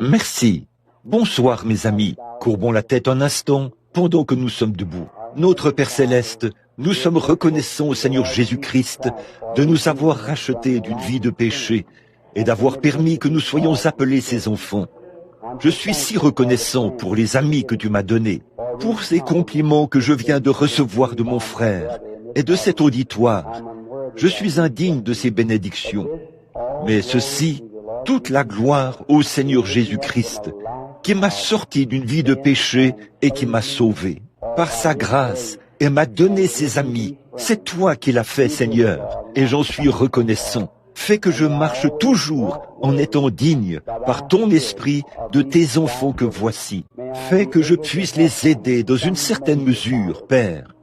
Merci. Bonsoir mes amis. Courbons la tête un instant pendant que nous sommes debout. Notre Père Céleste, nous sommes reconnaissants au Seigneur Jésus-Christ de nous avoir rachetés d'une vie de péché et d'avoir permis que nous soyons appelés ses enfants. Je suis si reconnaissant pour les amis que tu m'as donnés, pour ces compliments que je viens de recevoir de mon frère et de cet auditoire. Je suis indigne de ces bénédictions. Mais ceci, toute la gloire au Seigneur Jésus-Christ, qui m'a sorti d'une vie de péché et qui m'a sauvé. Par sa grâce, et m'a donné ses amis. C'est toi qui l'as fait, Seigneur, et j'en suis reconnaissant. Fais que je marche toujours en étant digne, par ton esprit, de tes enfants que voici. Fais que je puisse les aider dans une certaine mesure, Père,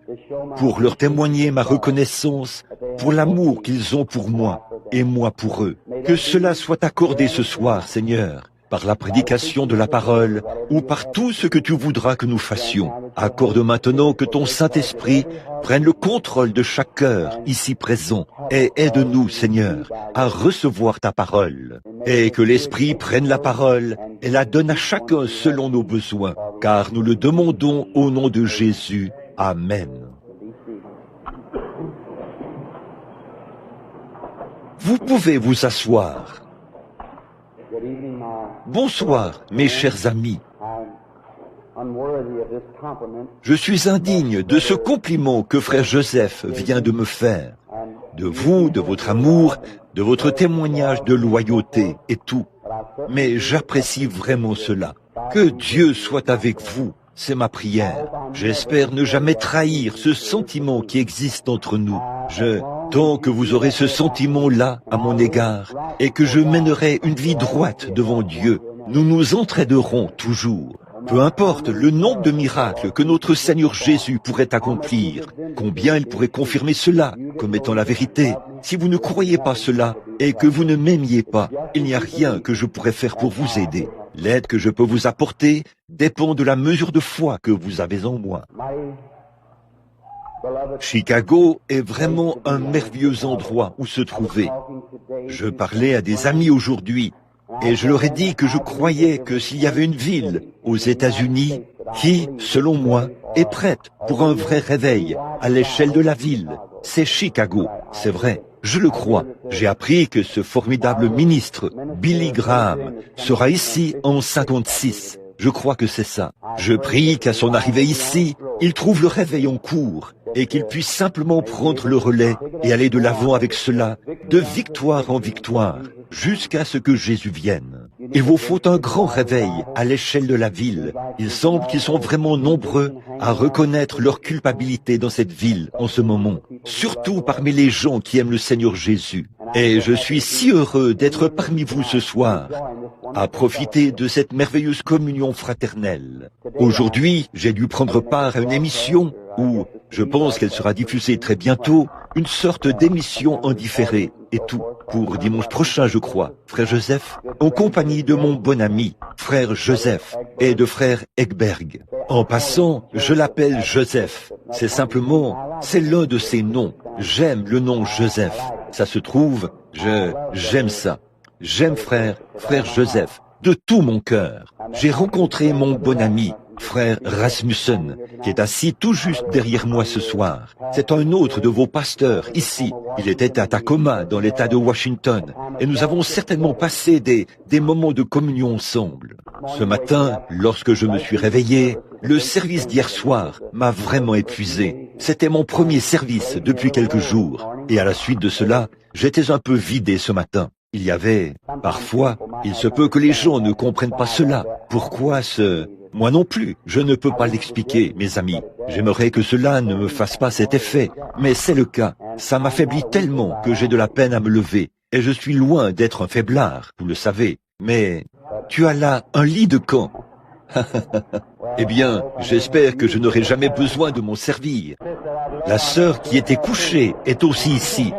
pour leur témoigner ma reconnaissance pour l'amour qu'ils ont pour moi et moi pour eux. Que cela soit accordé ce soir, Seigneur, par la prédication de la parole ou par tout ce que tu voudras que nous fassions. Accorde maintenant que ton Saint-Esprit prenne le contrôle de chaque cœur ici présent et aide-nous, Seigneur, à recevoir ta parole. Et que l'Esprit prenne la parole et la donne à chacun selon nos besoins, car nous le demandons au nom de Jésus. Amen. Vous pouvez vous asseoir. Bonsoir, mes chers amis. Je suis indigne de ce compliment que frère Joseph vient de me faire, de vous, de votre amour, de votre témoignage de loyauté et tout. Mais j'apprécie vraiment cela. Que Dieu soit avec vous, c'est ma prière. J'espère ne jamais trahir ce sentiment qui existe entre nous. Tant que vous aurez ce sentiment-là à mon égard et que je mènerai une vie droite devant Dieu, nous nous entraiderons toujours. Peu importe le nombre de miracles que notre Seigneur Jésus pourrait accomplir, combien il pourrait confirmer cela comme étant la vérité. Si vous ne croyez pas cela et que vous ne m'aimiez pas, il n'y a rien que je pourrais faire pour vous aider. L'aide que je peux vous apporter dépend de la mesure de foi que vous avez en moi. Chicago est vraiment un merveilleux endroit où se trouver. Je parlais à des amis aujourd'hui et je leur ai dit que je croyais que s'il y avait une ville aux États-Unis qui, selon moi, est prête pour un vrai réveil à l'échelle de la ville, c'est Chicago. C'est vrai, je le crois. J'ai appris que ce formidable ministre, Billy Graham, sera ici en 56. Je crois que c'est ça. Je prie qu'à son arrivée ici, il trouve le réveil en cours et qu'il puisse simplement prendre le relais et aller de l'avant avec cela, de victoire en victoire, jusqu'à ce que Jésus vienne. Il vous faut un grand réveil à l'échelle de la ville. Il semble qu'ils sont vraiment nombreux à reconnaître leur culpabilité dans cette ville en ce moment, surtout parmi les gens qui aiment le Seigneur Jésus. Et je suis si heureux d'être parmi vous ce soir, à profiter de cette merveilleuse communion fraternelle. Aujourd'hui, j'ai dû prendre part à une émission où, je pense qu'elle sera diffusée très bientôt, une sorte d'émission en différé et tout, pour dimanche prochain, je crois, frère Joseph, en compagnie de mon bon ami, frère Joseph, et de frère Egberg. En passant, je l'appelle Joseph. C'est l'un de ses noms. J'aime le nom Joseph. Ça se trouve, j'aime ça. J'aime frère Joseph, de tout mon cœur. J'ai rencontré mon bon ami, frère Rasmussen, qui est assis tout juste derrière moi ce soir. C'est un autre de vos pasteurs, ici. Il était à Tacoma, dans l'État de Washington, et nous avons certainement passé des moments de communion ensemble. Ce matin, lorsque je me suis réveillé, le service d'hier soir m'a vraiment épuisé. C'était mon premier service depuis quelques jours, et à la suite de cela, j'étais un peu vidé ce matin. Parfois, il se peut que les gens ne comprennent pas cela. Pourquoi Moi non plus, je ne peux pas l'expliquer, mes amis. J'aimerais que cela ne me fasse pas cet effet, mais c'est le cas. Ça m'affaiblit tellement que j'ai de la peine à me lever. Et je suis loin d'être un faiblard, vous le savez. Mais tu as là un lit de camp. Eh bien, j'espère que je n'aurai jamais besoin de m'en servir. La sœur qui était couchée est aussi ici.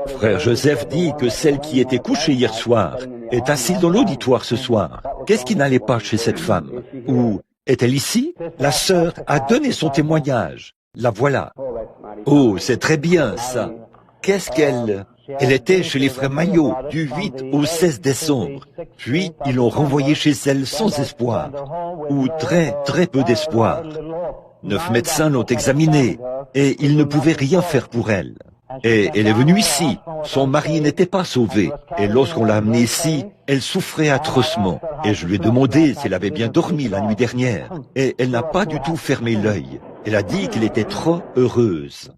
Frère Joseph dit que celle qui était couchée hier soir est assise dans l'auditoire ce soir. Qu'est-ce qui n'allait pas chez cette femme? Ou est-elle ici? La sœur a donné son témoignage. La voilà. Oh, c'est très bien ça. Qu'est-ce qu'elle... Elle était chez les frères Maillot du 8 au 16 décembre. Puis, ils l'ont renvoyée chez elle sans espoir, ou très peu d'espoir. 9 médecins l'ont examinée, et ils ne pouvaient rien faire pour elle. Et elle est venue ici. Son mari n'était pas sauvé. Et lorsqu'on l'a amenée ici, elle souffrait atrocement. Et je lui ai demandé si elle avait bien dormi la nuit dernière. Et elle n'a pas du tout fermé l'œil. Elle a dit qu'elle était trop heureuse.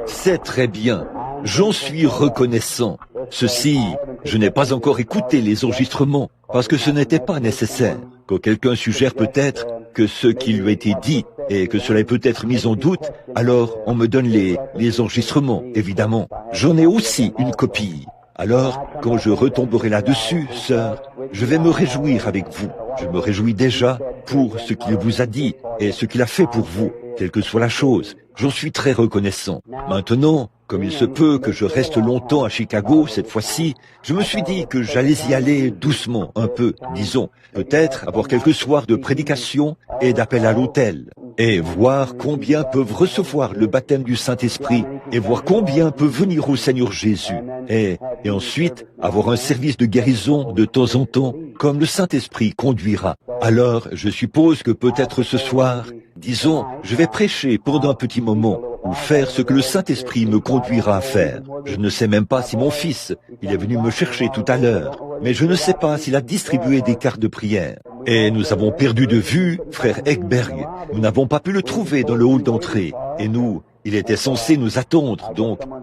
C'est très bien. J'en suis reconnaissant. Ceci, je n'ai pas encore écouté les enregistrements, parce que ce n'était pas nécessaire. Quand quelqu'un suggère peut-être que ce qui lui a été dit et que cela est peut-être mis en doute, alors on me donne les enregistrements, évidemment. J'en ai aussi une copie. Alors, quand je retomberai là-dessus, sœur, je vais me réjouir avec vous. Je me réjouis déjà pour ce qu'il vous a dit et ce qu'il a fait pour vous, quelle que soit la chose. J'en suis très reconnaissant. Maintenant, comme il se peut que je reste longtemps à Chicago cette fois-ci, je me suis dit que j'allais y aller doucement, un peu, disons, peut-être avoir quelques soirs de prédication et d'appel à l'autel, et voir combien peuvent recevoir le baptême du Saint-Esprit, et voir combien peuvent venir au Seigneur Jésus, et ensuite avoir un service de guérison de temps en temps, comme le Saint-Esprit conduira. Alors, je suppose que peut-être ce soir, disons, je vais prêcher pendant un petit moment, ou faire ce que le Saint-Esprit me conduira à faire. Je ne sais même pas si mon fils, il est venu me chercher tout à l'heure, mais je ne sais pas s'il a distribué des cartes de prière. Et nous avons perdu de vue frère Ekberg. Nous n'avons pas pu le trouver dans le hall d'entrée. Et nous, il était censé nous attendre,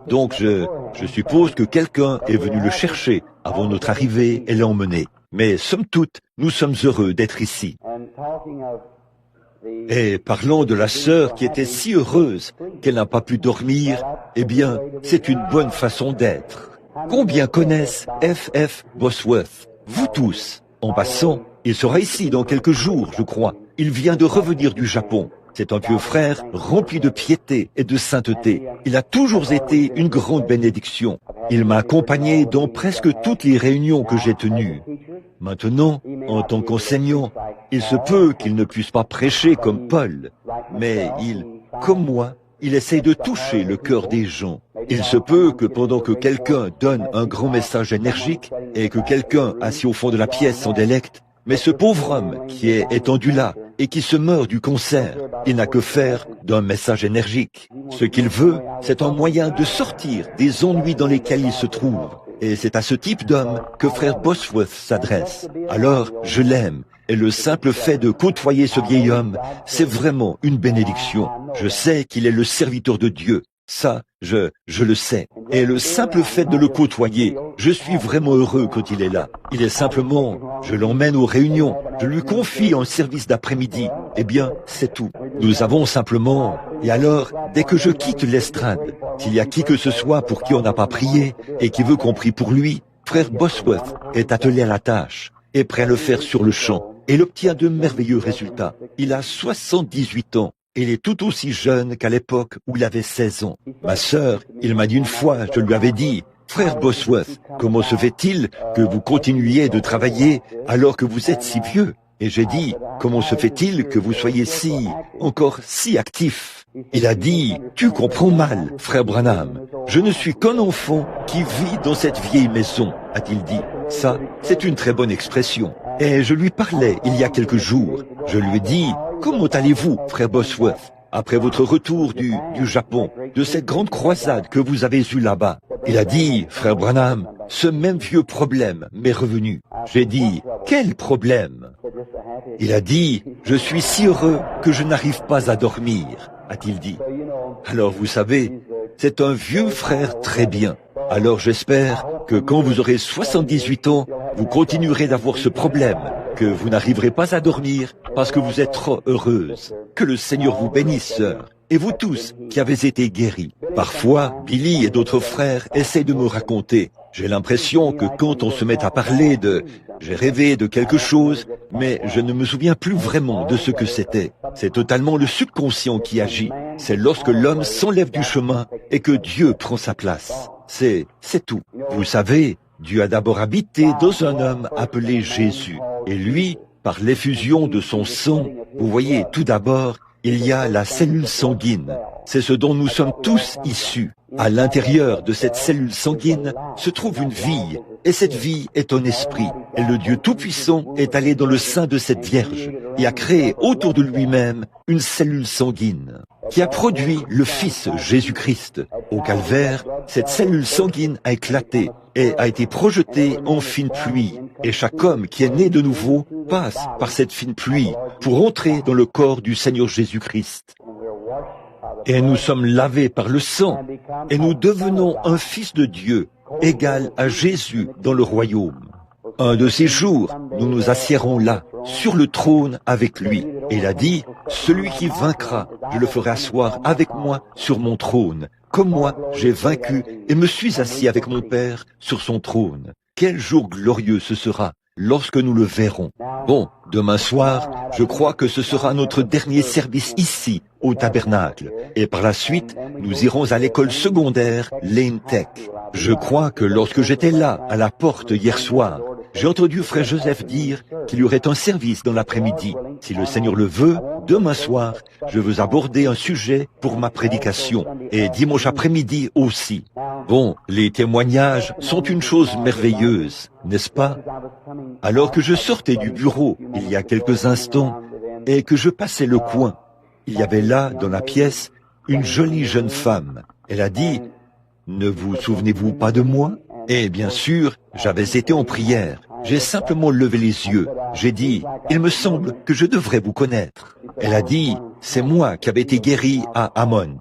donc je suppose que quelqu'un est venu le chercher avant notre arrivée et l'a emmené. Mais somme toute, nous sommes heureux d'être ici. Et parlant de la sœur qui était si heureuse qu'elle n'a pas pu dormir, eh bien, c'est une bonne façon d'être. Combien connaissent F.F. Bosworth? Vous tous. En passant, il sera ici dans quelques jours, je crois. Il vient de revenir du Japon. C'est un vieux frère rempli de piété et de sainteté. Il a toujours été une grande bénédiction. Il m'a accompagné dans presque toutes les réunions que j'ai tenues. Maintenant, en tant qu'enseignant, il se peut qu'il ne puisse pas prêcher comme Paul, mais comme moi, il essaye de toucher le cœur des gens. Il se peut que pendant que quelqu'un donne un grand message énergique et que quelqu'un assis au fond de la pièce s'en délecte, mais ce pauvre homme qui est étendu là et qui se meurt du cancer, il n'a que faire d'un message énergique. Ce qu'il veut, c'est un moyen de sortir des ennuis dans lesquels il se trouve. Et c'est à ce type d'homme que frère Bosworth s'adresse. Alors, je l'aime. Et le simple fait de côtoyer ce vieil homme, c'est vraiment une bénédiction. Je sais qu'il est le serviteur de Dieu. Ça, je le sais. Et le simple fait de le côtoyer, je suis vraiment heureux quand il est là. Il est simplement, je l'emmène aux réunions, je lui confie un service d'après-midi. Eh bien, c'est tout. Nous avons simplement... Et alors, dès que je quitte l'estrade, s'il y a qui que ce soit pour qui on n'a pas prié et qui veut qu'on prie pour lui, frère Bosworth est attelé à la tâche et prêt à le faire sur le champ. Et il obtient de merveilleux résultats. Il a 78 ans. Il est tout aussi jeune qu'à l'époque où il avait 16 ans. Ma sœur, il m'a dit une fois, je lui avais dit, « Frère Bosworth, comment se fait-il que vous continuiez de travailler alors que vous êtes si vieux ?» Et j'ai dit, « Comment se fait-il que vous soyez encore si actif ?» Il a dit, « Tu comprends mal, frère Branham. Je ne suis qu'un enfant qui vit dans cette vieille maison, a-t-il dit. Ça, c'est une très bonne expression. Et je lui parlais il y a quelques jours. Je lui ai dit, « Comment allez-vous, frère Bosworth, après votre retour du Japon, de cette grande croisade que vous avez eue là-bas ?» Il a dit, « Frère Branham, ce même vieux problème m'est revenu. » J'ai dit, « Quel problème ?» Il a dit, « Je suis si heureux que je n'arrive pas à dormir, » a-t-il dit. Alors vous savez, c'est un vieux frère très bien. Alors j'espère que quand vous aurez 78 ans, vous continuerez d'avoir ce problème, que vous n'arriverez pas à dormir parce que vous êtes trop heureuse. Que le Seigneur vous bénisse, sœur, et vous tous qui avez été guéris. Parfois, Billy et d'autres frères essaient de me raconter. J'ai l'impression que quand on se met à parler j'ai rêvé de quelque chose, mais je ne me souviens plus vraiment de ce que c'était. C'est totalement le subconscient qui agit. C'est lorsque l'homme s'enlève du chemin et que Dieu prend sa place. C'est tout. Vous savez, Dieu a d'abord habité dans un homme appelé Jésus. Et lui, par l'effusion de son sang, vous voyez, tout d'abord, il y a la cellule sanguine. C'est ce dont nous sommes tous issus. À l'intérieur de cette cellule sanguine se trouve une vie, et cette vie est un esprit. Et le Dieu Tout-Puissant est allé dans le sein de cette Vierge et a créé autour de lui-même une cellule sanguine qui a produit le Fils Jésus-Christ. Au calvaire, cette cellule sanguine a éclaté et a été projetée en fine pluie. Et chaque homme qui est né de nouveau passe par cette fine pluie pour entrer dans le corps du Seigneur Jésus-Christ. Et nous sommes lavés par le sang, et nous devenons un fils de Dieu, égal à Jésus dans le royaume. Un de ces jours, nous nous assiérons là, sur le trône avec lui. Et il a dit, celui qui vaincra, je le ferai asseoir avec moi sur mon trône, comme moi j'ai vaincu et me suis assis avec mon Père sur son trône. Quel jour glorieux ce sera lorsque nous le verrons. Bon, demain soir, je crois que ce sera notre dernier service ici, au tabernacle. Et par la suite, nous irons à l'école secondaire Lane Tech. Je crois que lorsque j'étais là, à la porte hier soir, j'ai entendu Frère Joseph dire qu'il y aurait un service dans l'après-midi. Si le Seigneur le veut, demain soir, je veux aborder un sujet pour ma prédication, et dimanche après-midi aussi. Bon, les témoignages sont une chose merveilleuse, n'est-ce pas? Alors que je sortais du bureau il y a quelques instants et que je passais le coin, il y avait là, dans la pièce, une jolie jeune femme. Elle a dit, « Ne vous souvenez-vous pas de moi ?» Et bien sûr, j'avais été en prière. J'ai simplement levé les yeux. J'ai dit, « Il me semble que je devrais vous connaître. » Elle a dit, « C'est moi qui avais été guérie à Hammond. »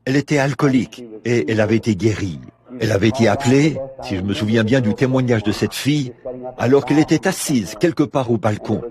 Elle était alcoolique et elle avait été guérie. Elle avait été appelée, si je me souviens bien du témoignage de cette fille, alors qu'elle était assise quelque part au balcon.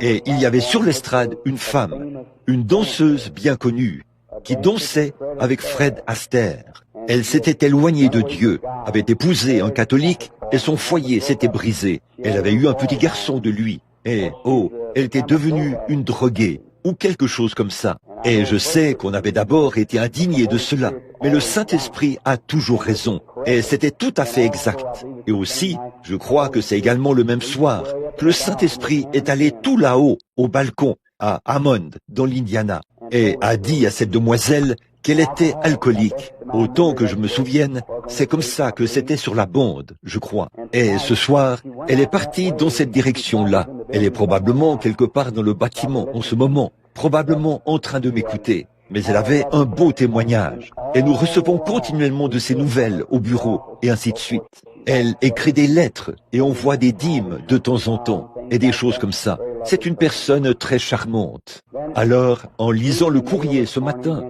Et il y avait sur l'estrade une femme, une danseuse bien connue, qui dansait avec Fred Astaire. Elle s'était éloignée de Dieu, avait épousé un catholique et son foyer s'était brisé. Elle avait eu un petit garçon de lui. Et, oh, elle était devenue une droguée ou quelque chose comme ça. Et je sais qu'on avait d'abord été indigné de cela, mais le Saint-Esprit a toujours raison, et c'était tout à fait exact. Et aussi, je crois que c'est également le même soir que le Saint-Esprit est allé tout là-haut, au balcon, à Hammond, dans l'Indiana, et a dit à cette demoiselle qu'elle était alcoolique. Autant que je me souvienne, c'est comme ça que c'était sur la bande, je crois. Et ce soir, elle est partie dans cette direction-là. Elle est probablement quelque part dans le bâtiment en ce moment, probablement en train de m'écouter. Mais elle avait un beau témoignage. Et nous recevons continuellement de ses nouvelles au bureau, et ainsi de suite. Elle écrit des lettres, et on voit des dîmes de temps en temps, et des choses comme ça. C'est une personne très charmante. Alors, en lisant le courrier ce matin,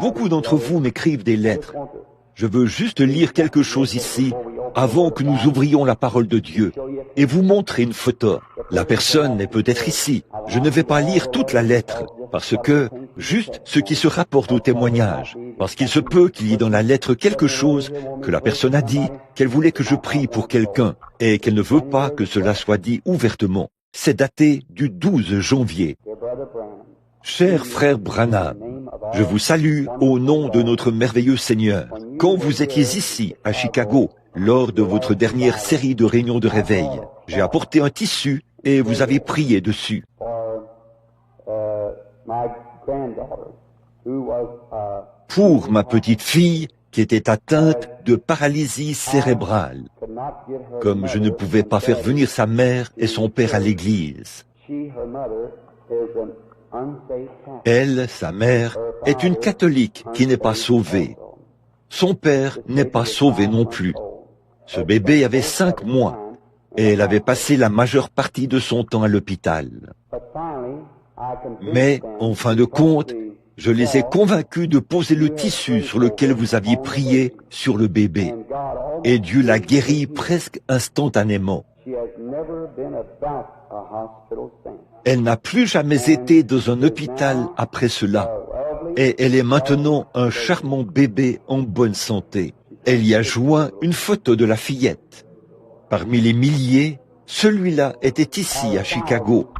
beaucoup d'entre vous m'écrivent des lettres. Je veux juste lire quelque chose ici, avant que nous ouvrions la parole de Dieu, et vous montrer une photo. La personne est peut-être ici. Je ne vais pas lire toute la lettre, parce que, juste ce qui se rapporte au témoignage, parce qu'il se peut qu'il y ait dans la lettre quelque chose que la personne a dit, qu'elle voulait que je prie pour quelqu'un, et qu'elle ne veut pas que cela soit dit ouvertement. C'est daté du 12 janvier. Cher frère Branham, je vous salue au nom de notre merveilleux Seigneur. Quand vous étiez ici, à Chicago, lors de votre dernière série de réunions de réveil, j'ai apporté un tissu et vous avez prié dessus. Pour ma petite fille qui était atteinte de paralysie cérébrale, comme je ne pouvais pas faire venir sa mère et son père à l'église. Elle, sa mère, est une catholique qui n'est pas sauvée. Son père n'est pas sauvé non plus. Ce bébé avait 5 mois et elle avait passé la majeure partie de son temps à l'hôpital. Mais, en fin de compte, je les ai convaincus de poser le tissu sur lequel vous aviez prié sur le bébé. Et Dieu l'a guéri presque instantanément. Elle n'a plus jamais été dans un hôpital après cela. Et elle est maintenant un charmant bébé en bonne santé. Elle y a joint une photo de la fillette. Parmi les milliers, celui-là était ici à Chicago.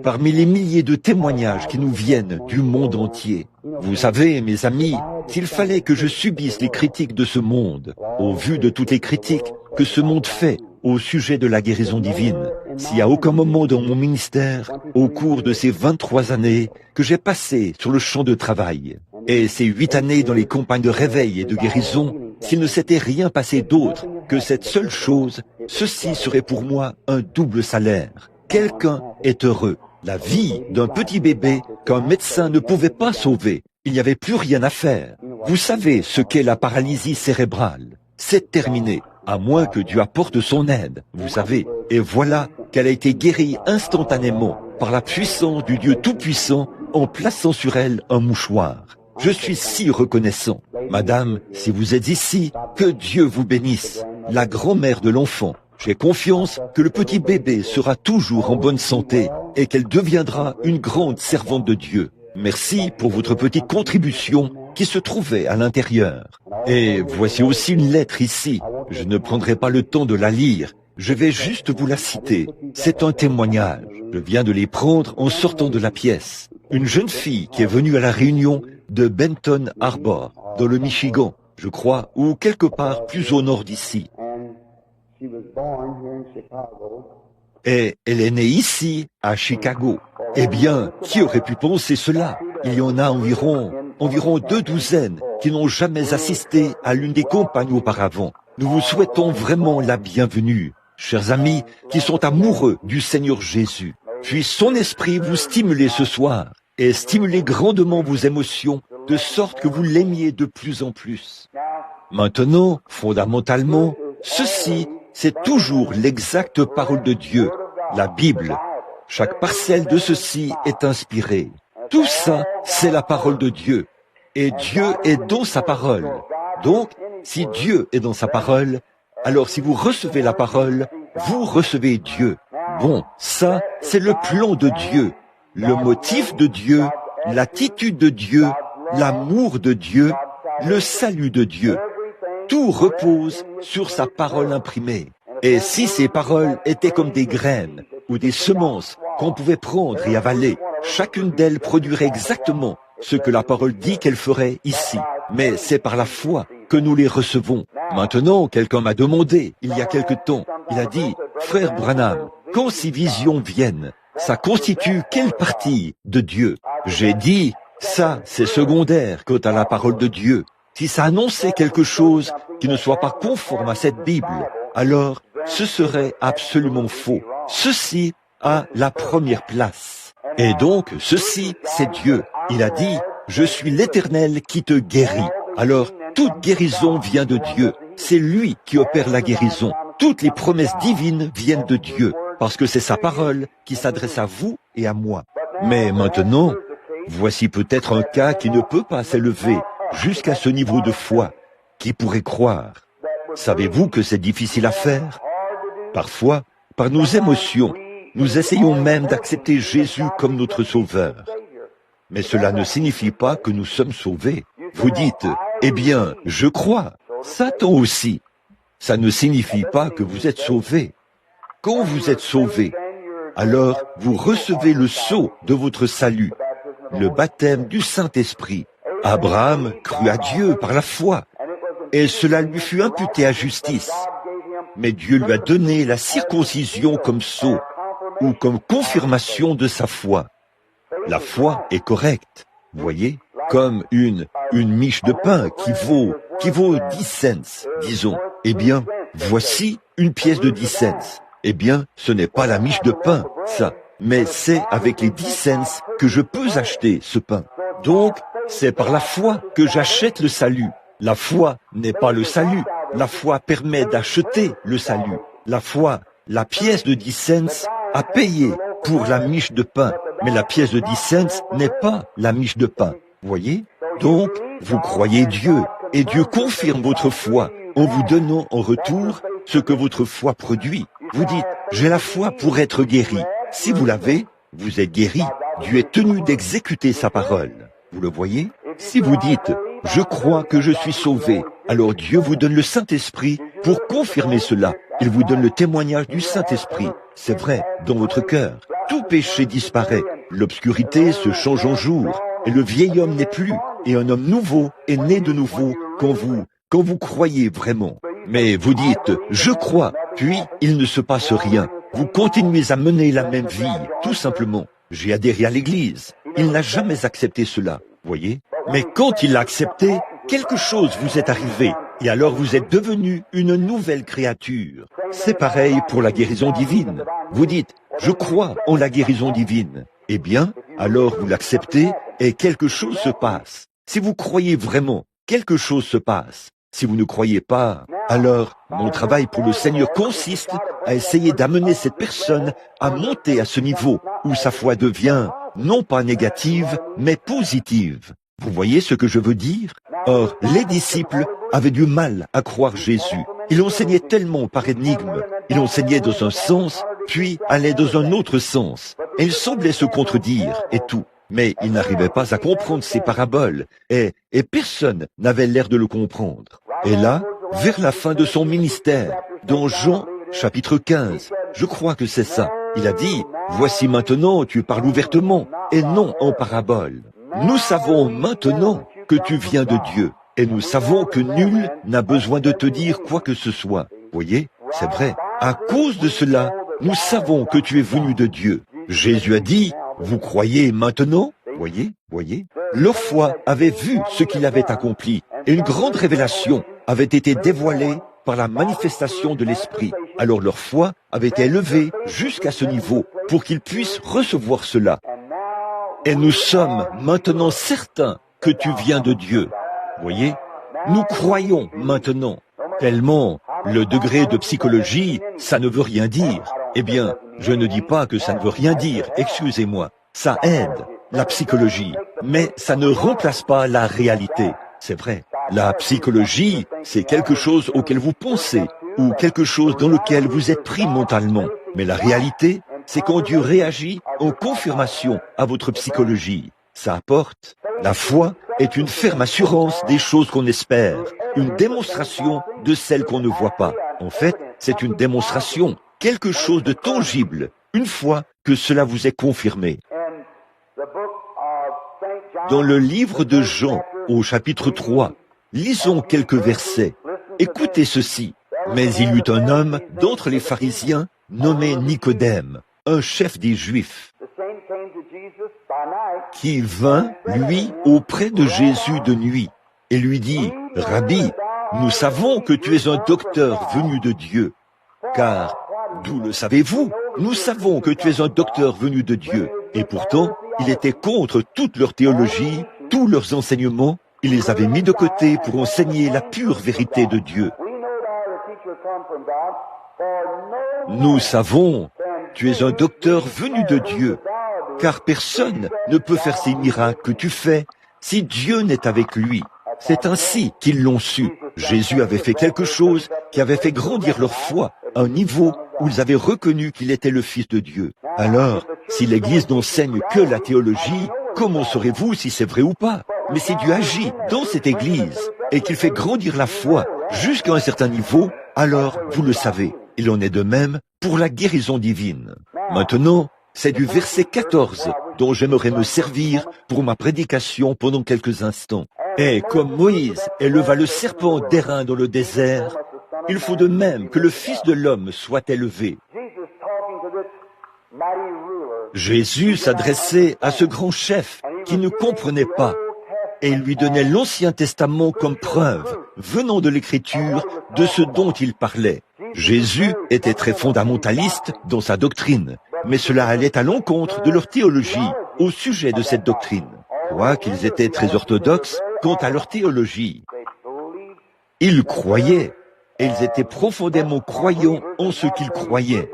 Parmi les milliers de témoignages qui nous viennent du monde entier. Vous savez, mes amis, s'il fallait que je subisse les critiques de ce monde, au vu de toutes les critiques que ce monde fait au sujet de la guérison divine, s'il y a aucun moment dans mon ministère, au cours de ces 23 années que j'ai passées sur le champ de travail, Et ces 8 années dans les campagnes de réveil et de guérison, s'il ne s'était rien passé d'autre que cette seule chose, ceci serait pour moi un double salaire. Quelqu'un est heureux. La vie d'un petit bébé qu'un médecin ne pouvait pas sauver. Il n'y avait plus rien à faire. Vous savez ce qu'est la paralysie cérébrale. C'est terminé, à moins que Dieu apporte son aide, vous savez. Et voilà qu'elle a été guérie instantanément par la puissance du Dieu Tout-Puissant en plaçant sur elle un mouchoir. Je suis si reconnaissant. Madame, si vous êtes ici, que Dieu vous bénisse. La grand-mère de l'enfant. J'ai confiance que le petit bébé sera toujours en bonne santé et qu'elle deviendra une grande servante de Dieu. Merci pour votre petite contribution qui se trouvait à l'intérieur. Et voici aussi une lettre ici. Je ne prendrai pas le temps de la lire. Je vais juste vous la citer. C'est un témoignage. Je viens de les prendre en sortant de la pièce. Une jeune fille qui est venue à la réunion de Benton Harbor, dans le Michigan, je crois, ou quelque part plus au nord d'ici. Et elle est née ici, à Chicago. Eh bien, qui aurait pu penser cela? Il y en a environ 2 douzaines qui n'ont jamais assisté à l'une des campagnes auparavant. Nous vous souhaitons vraiment la bienvenue, chers amis qui sont amoureux du Seigneur Jésus. Puisse son esprit vous stimuler ce soir et stimuler grandement vos émotions de sorte que vous l'aimiez de plus en plus. Maintenant, fondamentalement, ceci, c'est toujours l'exacte parole de Dieu, la Bible. Chaque parcelle de ceci est inspirée. Tout ça, c'est la parole de Dieu. Et Dieu est dans sa parole. Donc, si Dieu est dans sa parole, alors si vous recevez la parole, vous recevez Dieu. Bon, ça, c'est le plan de Dieu, le motif de Dieu, l'attitude de Dieu, l'amour de Dieu, le salut de Dieu. Tout repose sur sa parole imprimée. Et si ces paroles étaient comme des graines ou des semences qu'on pouvait prendre et avaler, chacune d'elles produirait exactement ce que la parole dit qu'elle ferait ici. Mais c'est par la foi que nous les recevons. Maintenant, quelqu'un m'a demandé, il y a quelque temps, il a dit, « Frère Branham, quand ces visions viennent, ça constitue quelle partie de Dieu ?» J'ai dit, ça, c'est secondaire quant à la parole de Dieu. Si ça annonçait quelque chose qui ne soit pas conforme à cette Bible, alors ce serait absolument faux. Ceci a la première place. Et donc, ceci, c'est Dieu. Il a dit, « Je suis l'Éternel qui te guérit ». Alors, toute guérison vient de Dieu. C'est lui qui opère la guérison. Toutes les promesses divines viennent de Dieu, parce que c'est sa parole qui s'adresse à vous et à moi. Mais maintenant, voici peut-être un cas qui ne peut pas s'élever jusqu'à ce niveau de foi. Qui pourrait croire? Savez-vous que c'est difficile à faire? Parfois, par nos émotions, nous essayons même d'accepter Jésus comme notre sauveur. Mais cela ne signifie pas que nous sommes sauvés. Vous dites, eh bien, je crois. Satan aussi. Ça ne signifie pas que vous êtes sauvés. Quand vous êtes sauvés, alors vous recevez le sceau de votre salut, le baptême du Saint-Esprit. Abraham crut à Dieu par la foi, et cela lui fut imputé à justice. Mais Dieu lui a donné la circoncision comme sceau, ou comme confirmation de sa foi. La foi est correcte, voyez, comme une miche de pain qui vaut 10 cents, disons. Eh bien, voici une pièce de 10 cents. Eh bien, ce n'est pas la miche de pain, ça, mais c'est avec les 10 cents que je peux acheter ce pain. Donc, c'est par la foi que j'achète le salut. La foi n'est pas le salut. La foi permet d'acheter le salut. La foi, la pièce de 10 cents, a payé pour la miche de pain. Mais la pièce de 10 cents n'est pas la miche de pain. Voyez? Donc, vous croyez Dieu, et Dieu confirme votre foi en vous donnant en retour ce que votre foi produit. Vous dites, j'ai la foi pour être guéri. Si vous l'avez, vous êtes guéri. Dieu est tenu d'exécuter sa parole. Vous le voyez? Si vous dites, je crois que je suis sauvé, alors Dieu vous donne le Saint-Esprit pour confirmer cela. Il vous donne le témoignage du Saint-Esprit. C'est vrai, dans votre cœur. Tout péché disparaît. L'obscurité se change en jour. Et le vieil homme n'est plus. Et un homme nouveau est né de nouveau quand vous croyez vraiment. Mais vous dites, je crois, puis il ne se passe rien. Vous continuez à mener la même vie, tout simplement. J'ai adhéré à l'église. Il n'a jamais accepté cela, voyez. Mais quand il l'a accepté, quelque chose vous est arrivé, et alors vous êtes devenu une nouvelle créature. C'est pareil pour la guérison divine. Vous dites, je crois en la guérison divine. Eh bien, alors vous l'acceptez, et quelque chose se passe. Si vous croyez vraiment, quelque chose se passe. Si vous ne croyez pas, alors mon travail pour le Seigneur consiste à essayer d'amener cette personne à monter à ce niveau où sa foi devient non pas négative, mais positive. Vous voyez ce que je veux dire? Or, les disciples avaient du mal à croire Jésus. Il enseignait tellement par énigmes. Il enseignait dans un sens, puis allait dans un autre sens. Et il semblait se contredire et tout. Mais il n'arrivait pas à comprendre ces paraboles, et personne n'avait l'air de le comprendre. Et là, vers la fin de son ministère, dans Jean, chapitre 15, je crois que c'est ça, il a dit, « Voici maintenant, tu parles ouvertement, et non en parabole. Nous savons maintenant que tu viens de Dieu, et nous savons que nul n'a besoin de te dire quoi que ce soit. » Voyez, c'est vrai. À cause de cela, nous savons que tu es venu de Dieu. Jésus a dit, vous croyez maintenant? Voyez? Leur foi avait vu ce qu'il avait accompli, et une grande révélation avait été dévoilée par la manifestation de l'Esprit. Alors leur foi avait été élevée jusqu'à ce niveau pour qu'ils puissent recevoir cela. Et nous sommes maintenant certains que tu viens de Dieu. Voyez? Nous croyons maintenant. Tellement, le degré de psychologie, ça ne veut rien dire. Eh bien, je ne dis pas que ça ne veut rien dire, excusez-moi. Ça aide, la psychologie, mais ça ne remplace pas la réalité. C'est vrai. La psychologie, c'est quelque chose auquel vous pensez, ou quelque chose dans lequel vous êtes pris mentalement. Mais la réalité, c'est quand Dieu réagit en confirmation à votre psychologie. Ça apporte. La foi est une ferme assurance des choses qu'on espère, une démonstration de celles qu'on ne voit pas. En fait, c'est une démonstration, quelque chose de tangible, une fois que cela vous est confirmé. Dans le livre de Jean, au chapitre 3, lisons quelques versets. Écoutez ceci. Mais il y eut un homme d'entre les pharisiens, nommé Nicodème, un chef des Juifs, qui vint, lui, auprès de Jésus de nuit, et lui dit, « Rabbi, nous savons que tu es un docteur venu de Dieu, car, d'où le savez-vous? Nous savons que tu es un docteur venu de Dieu. » Et pourtant, il était contre toute leur théologie, tous leurs enseignements, il les avait mis de côté pour enseigner la pure vérité de Dieu. Nous savons, tu es un docteur venu de Dieu, car personne ne peut faire ces miracles que tu fais si Dieu n'est avec lui. C'est ainsi qu'ils l'ont su. Jésus avait fait quelque chose qui avait fait grandir leur foi à un niveau où ils avaient reconnu qu'il était le Fils de Dieu. Alors, si l'Église n'enseigne que la théologie, comment saurez-vous si c'est vrai ou pas? Mais si Dieu agit dans cette Église et qu'il fait grandir la foi jusqu'à un certain niveau, alors vous le savez. Il en est de même pour la guérison divine. Maintenant, c'est du verset 14 dont j'aimerais me servir pour ma prédication pendant quelques instants. Et comme Moïse éleva le serpent d'airain dans le désert, il faut de même que le Fils de l'homme soit élevé. Jésus s'adressait à ce grand chef qui ne comprenait pas et lui donnait l'Ancien Testament comme preuve, venant de l'Écriture, de ce dont il parlait. Jésus était très fondamentaliste dans sa doctrine, mais cela allait à l'encontre de leur théologie au sujet de cette doctrine. Quoiqu'ils étaient très orthodoxes quant à leur théologie, ils croyaient, et ils étaient profondément croyants en ce qu'ils croyaient.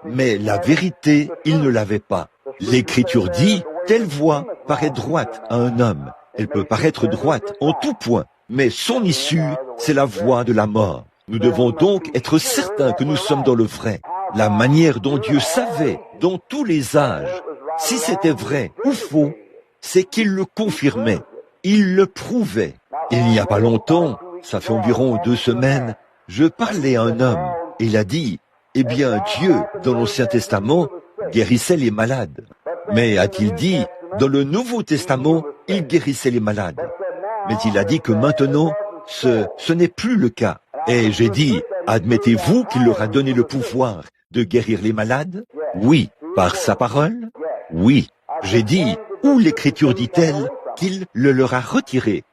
Mais la vérité, ils ne l'avaient pas. L'Écriture dit, telle voie paraît droite à un homme. Elle peut paraître droite en tout point, mais son issue, c'est la voie de la mort. Nous devons donc être certains que nous sommes dans le vrai. La manière dont Dieu savait, dans tous les âges, si c'était vrai ou faux, c'est qu'il le confirmait, il le prouvait. Il n'y a pas longtemps, ça fait environ 2 semaines, je parlais à un homme, et il a dit, eh bien Dieu, dans l'Ancien Testament, guérissait les malades. Mais a-t-il dit, dans le Nouveau Testament, il guérissait les malades. Mais il a dit que maintenant, ce n'est plus le cas. Et j'ai dit, admettez-vous qu'il leur a donné le pouvoir de guérir les malades? Oui. Par sa parole? Oui. J'ai dit, où l'Écriture dit-elle qu'il le leur a retiré.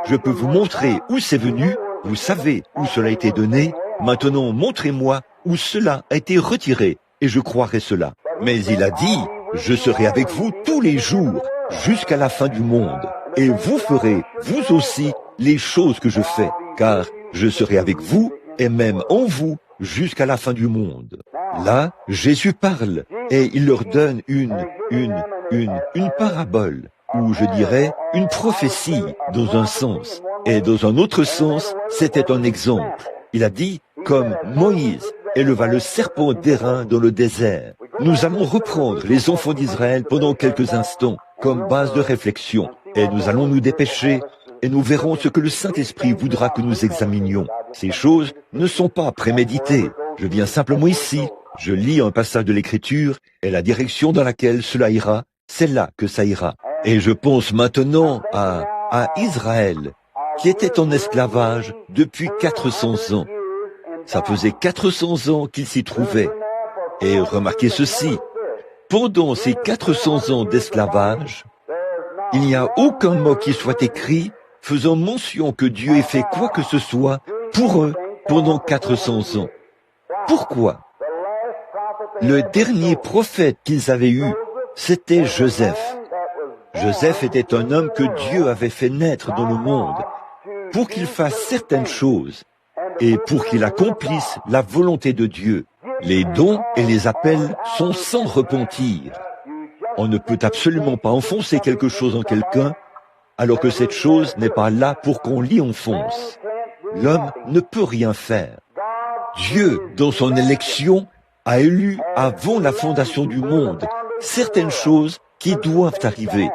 Je peux vous montrer où c'est venu, vous savez où cela a été donné, maintenant montrez-moi où cela a été retiré, et je croirai cela. Mais il a dit, je serai avec vous tous les jours, jusqu'à la fin du monde, et vous ferez, vous aussi, les choses que je fais, car je serai avec vous, et même en vous, jusqu'à la fin du monde. Là, Jésus parle, et il leur donne une parabole, ou je dirais, une prophétie, dans un sens. Et dans un autre sens, c'était un exemple. Il a dit, comme Moïse éleva le serpent d'airain dans le désert. Nous allons reprendre les enfants d'Israël pendant quelques instants, comme base de réflexion, et nous allons nous dépêcher, et nous verrons ce que le Saint-Esprit voudra que nous examinions. Ces choses ne sont pas préméditées. Je viens simplement ici, je lis un passage de l'Écriture, et la direction dans laquelle cela ira, c'est là que ça ira. Et je pense maintenant à Israël, qui était en esclavage depuis 400 ans. Ça faisait 400 ans qu'il s'y trouvait. Et remarquez ceci, pendant ces 400 ans d'esclavage, il n'y a aucun mot qui soit écrit faisant mention que Dieu ait fait quoi que ce soit pour eux pendant 400 ans. Pourquoi? Le dernier prophète qu'ils avaient eu, c'était Joseph. Joseph était un homme que Dieu avait fait naître dans le monde pour qu'il fasse certaines choses et pour qu'il accomplisse la volonté de Dieu. Les dons et les appels sont sans repentir. On ne peut absolument pas enfoncer quelque chose en quelqu'un alors que cette chose n'est pas là pour qu'on l'y enfonce. L'homme ne peut rien faire. Dieu, dans son élection, a élu avant la fondation du monde certaines choses qui doivent arriver.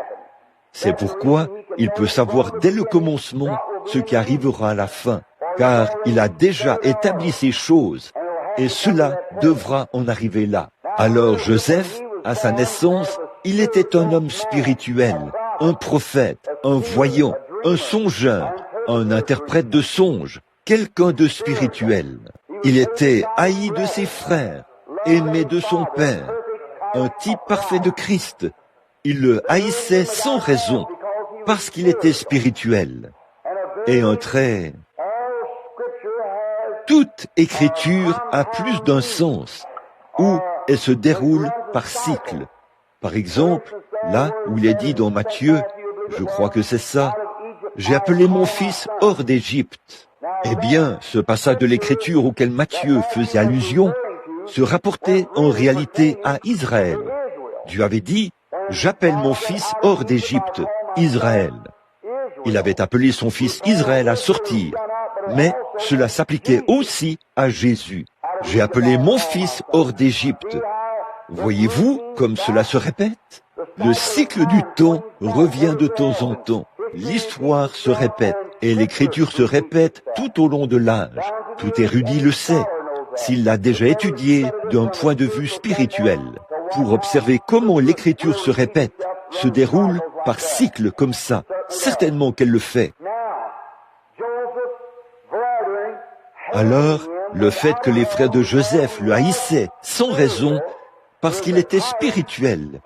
C'est pourquoi il peut savoir dès le commencement ce qui arrivera à la fin, car il a déjà établi ces choses, et cela devra en arriver là. Alors Joseph, à sa naissance, il était un homme spirituel, un prophète, un voyant, un songeur, un interprète de songes, quelqu'un de spirituel. Il était haï de ses frères, aimé de son père, un type parfait de Christ. Il le haïssait sans raison, parce qu'il était spirituel. Et un trait. Toute écriture a plus d'un sens, où elle se déroule par cycle. Par exemple, là où il est dit dans Matthieu, je crois que c'est ça, j'ai appelé mon fils hors d'Égypte. Eh bien, ce passage de l'écriture auquel Matthieu faisait allusion se rapportait en réalité à Israël. Dieu avait dit, j'appelle mon fils hors d'Égypte, Israël. Il avait appelé son fils Israël à sortir, mais cela s'appliquait aussi à Jésus. J'ai appelé mon fils hors d'Égypte. Voyez-vous comme cela se répète? Le cycle du temps revient de temps en temps. L'histoire se répète et l'écriture se répète tout au long de l'âge. Tout érudit le sait, s'il l'a déjà étudié d'un point de vue spirituel. Pour observer comment l'écriture se répète, se déroule par cycle comme ça, certainement qu'elle le fait. Alors, le fait que les frères de Joseph le haïssaient sans raison, parce qu'il était spirituel,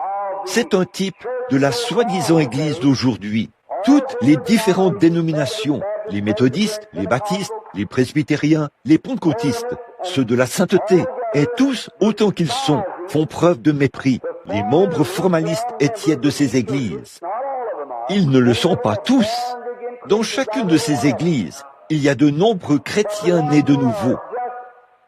c'est un type de la soi-disant Église d'aujourd'hui. Toutes les différentes dénominations, les méthodistes, les baptistes, les presbytériens, les pentecôtistes, ceux de la sainteté, et tous, autant qu'ils sont, font preuve de mépris, les membres formalistes et tièdes de ces églises. Ils ne le sont pas tous. Dans chacune de ces églises, il y a de nombreux chrétiens nés de nouveau.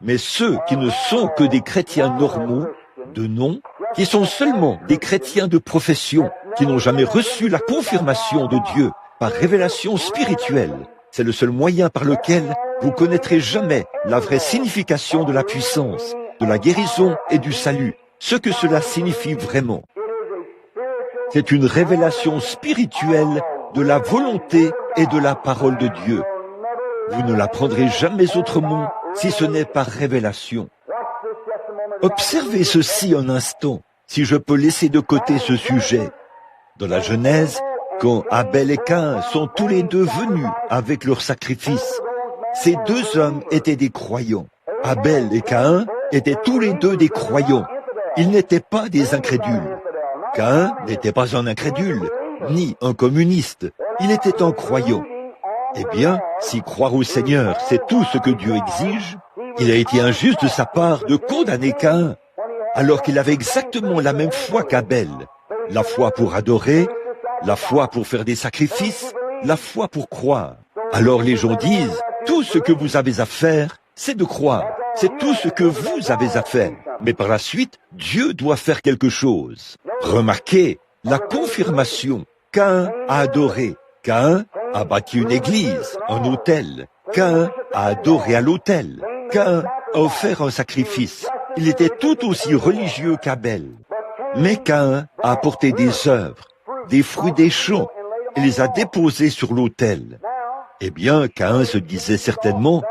Mais ceux qui ne sont que des chrétiens normaux, de nom, qui sont seulement des chrétiens de profession, qui n'ont jamais reçu la confirmation de Dieu par révélation spirituelle, c'est le seul moyen par lequel vous connaîtrez jamais la vraie signification de la puissance, de la guérison et du salut, ce que cela signifie vraiment. C'est une révélation spirituelle de la volonté et de la parole de Dieu. Vous ne l'apprendrez jamais autrement si ce n'est par révélation. Observez ceci un instant, si je peux laisser de côté ce sujet. Dans la Genèse, quand Abel et Caïn sont tous les deux venus avec leur sacrifice, ces deux hommes étaient des croyants. Abel et Caïn étaient tous les deux des croyants. Ils n'étaient pas des incrédules. Caïn n'était pas un incrédule. ni un communiste. Il était un croyant. Eh bien, si croire au Seigneur, c'est tout ce que Dieu exige, il a été injuste de sa part de condamner Caïn, alors qu'il avait exactement la même foi qu'Abel. La foi pour adorer, la foi pour faire des sacrifices, la foi pour croire. Alors les gens disent, tout ce que vous avez à faire, c'est de croire. C'est tout ce que vous avez à faire. Mais par la suite, Dieu doit faire quelque chose. Remarquez la confirmation. Caïn a adoré. Caïn a bâti une église, un autel. Caïn a adoré à l'autel. Caïn a offert un sacrifice. Il était tout aussi religieux qu'Abel. Mais Caïn a apporté des œuvres, des fruits des champs, et les a déposés sur l'autel. Eh bien, Caïn se disait certainement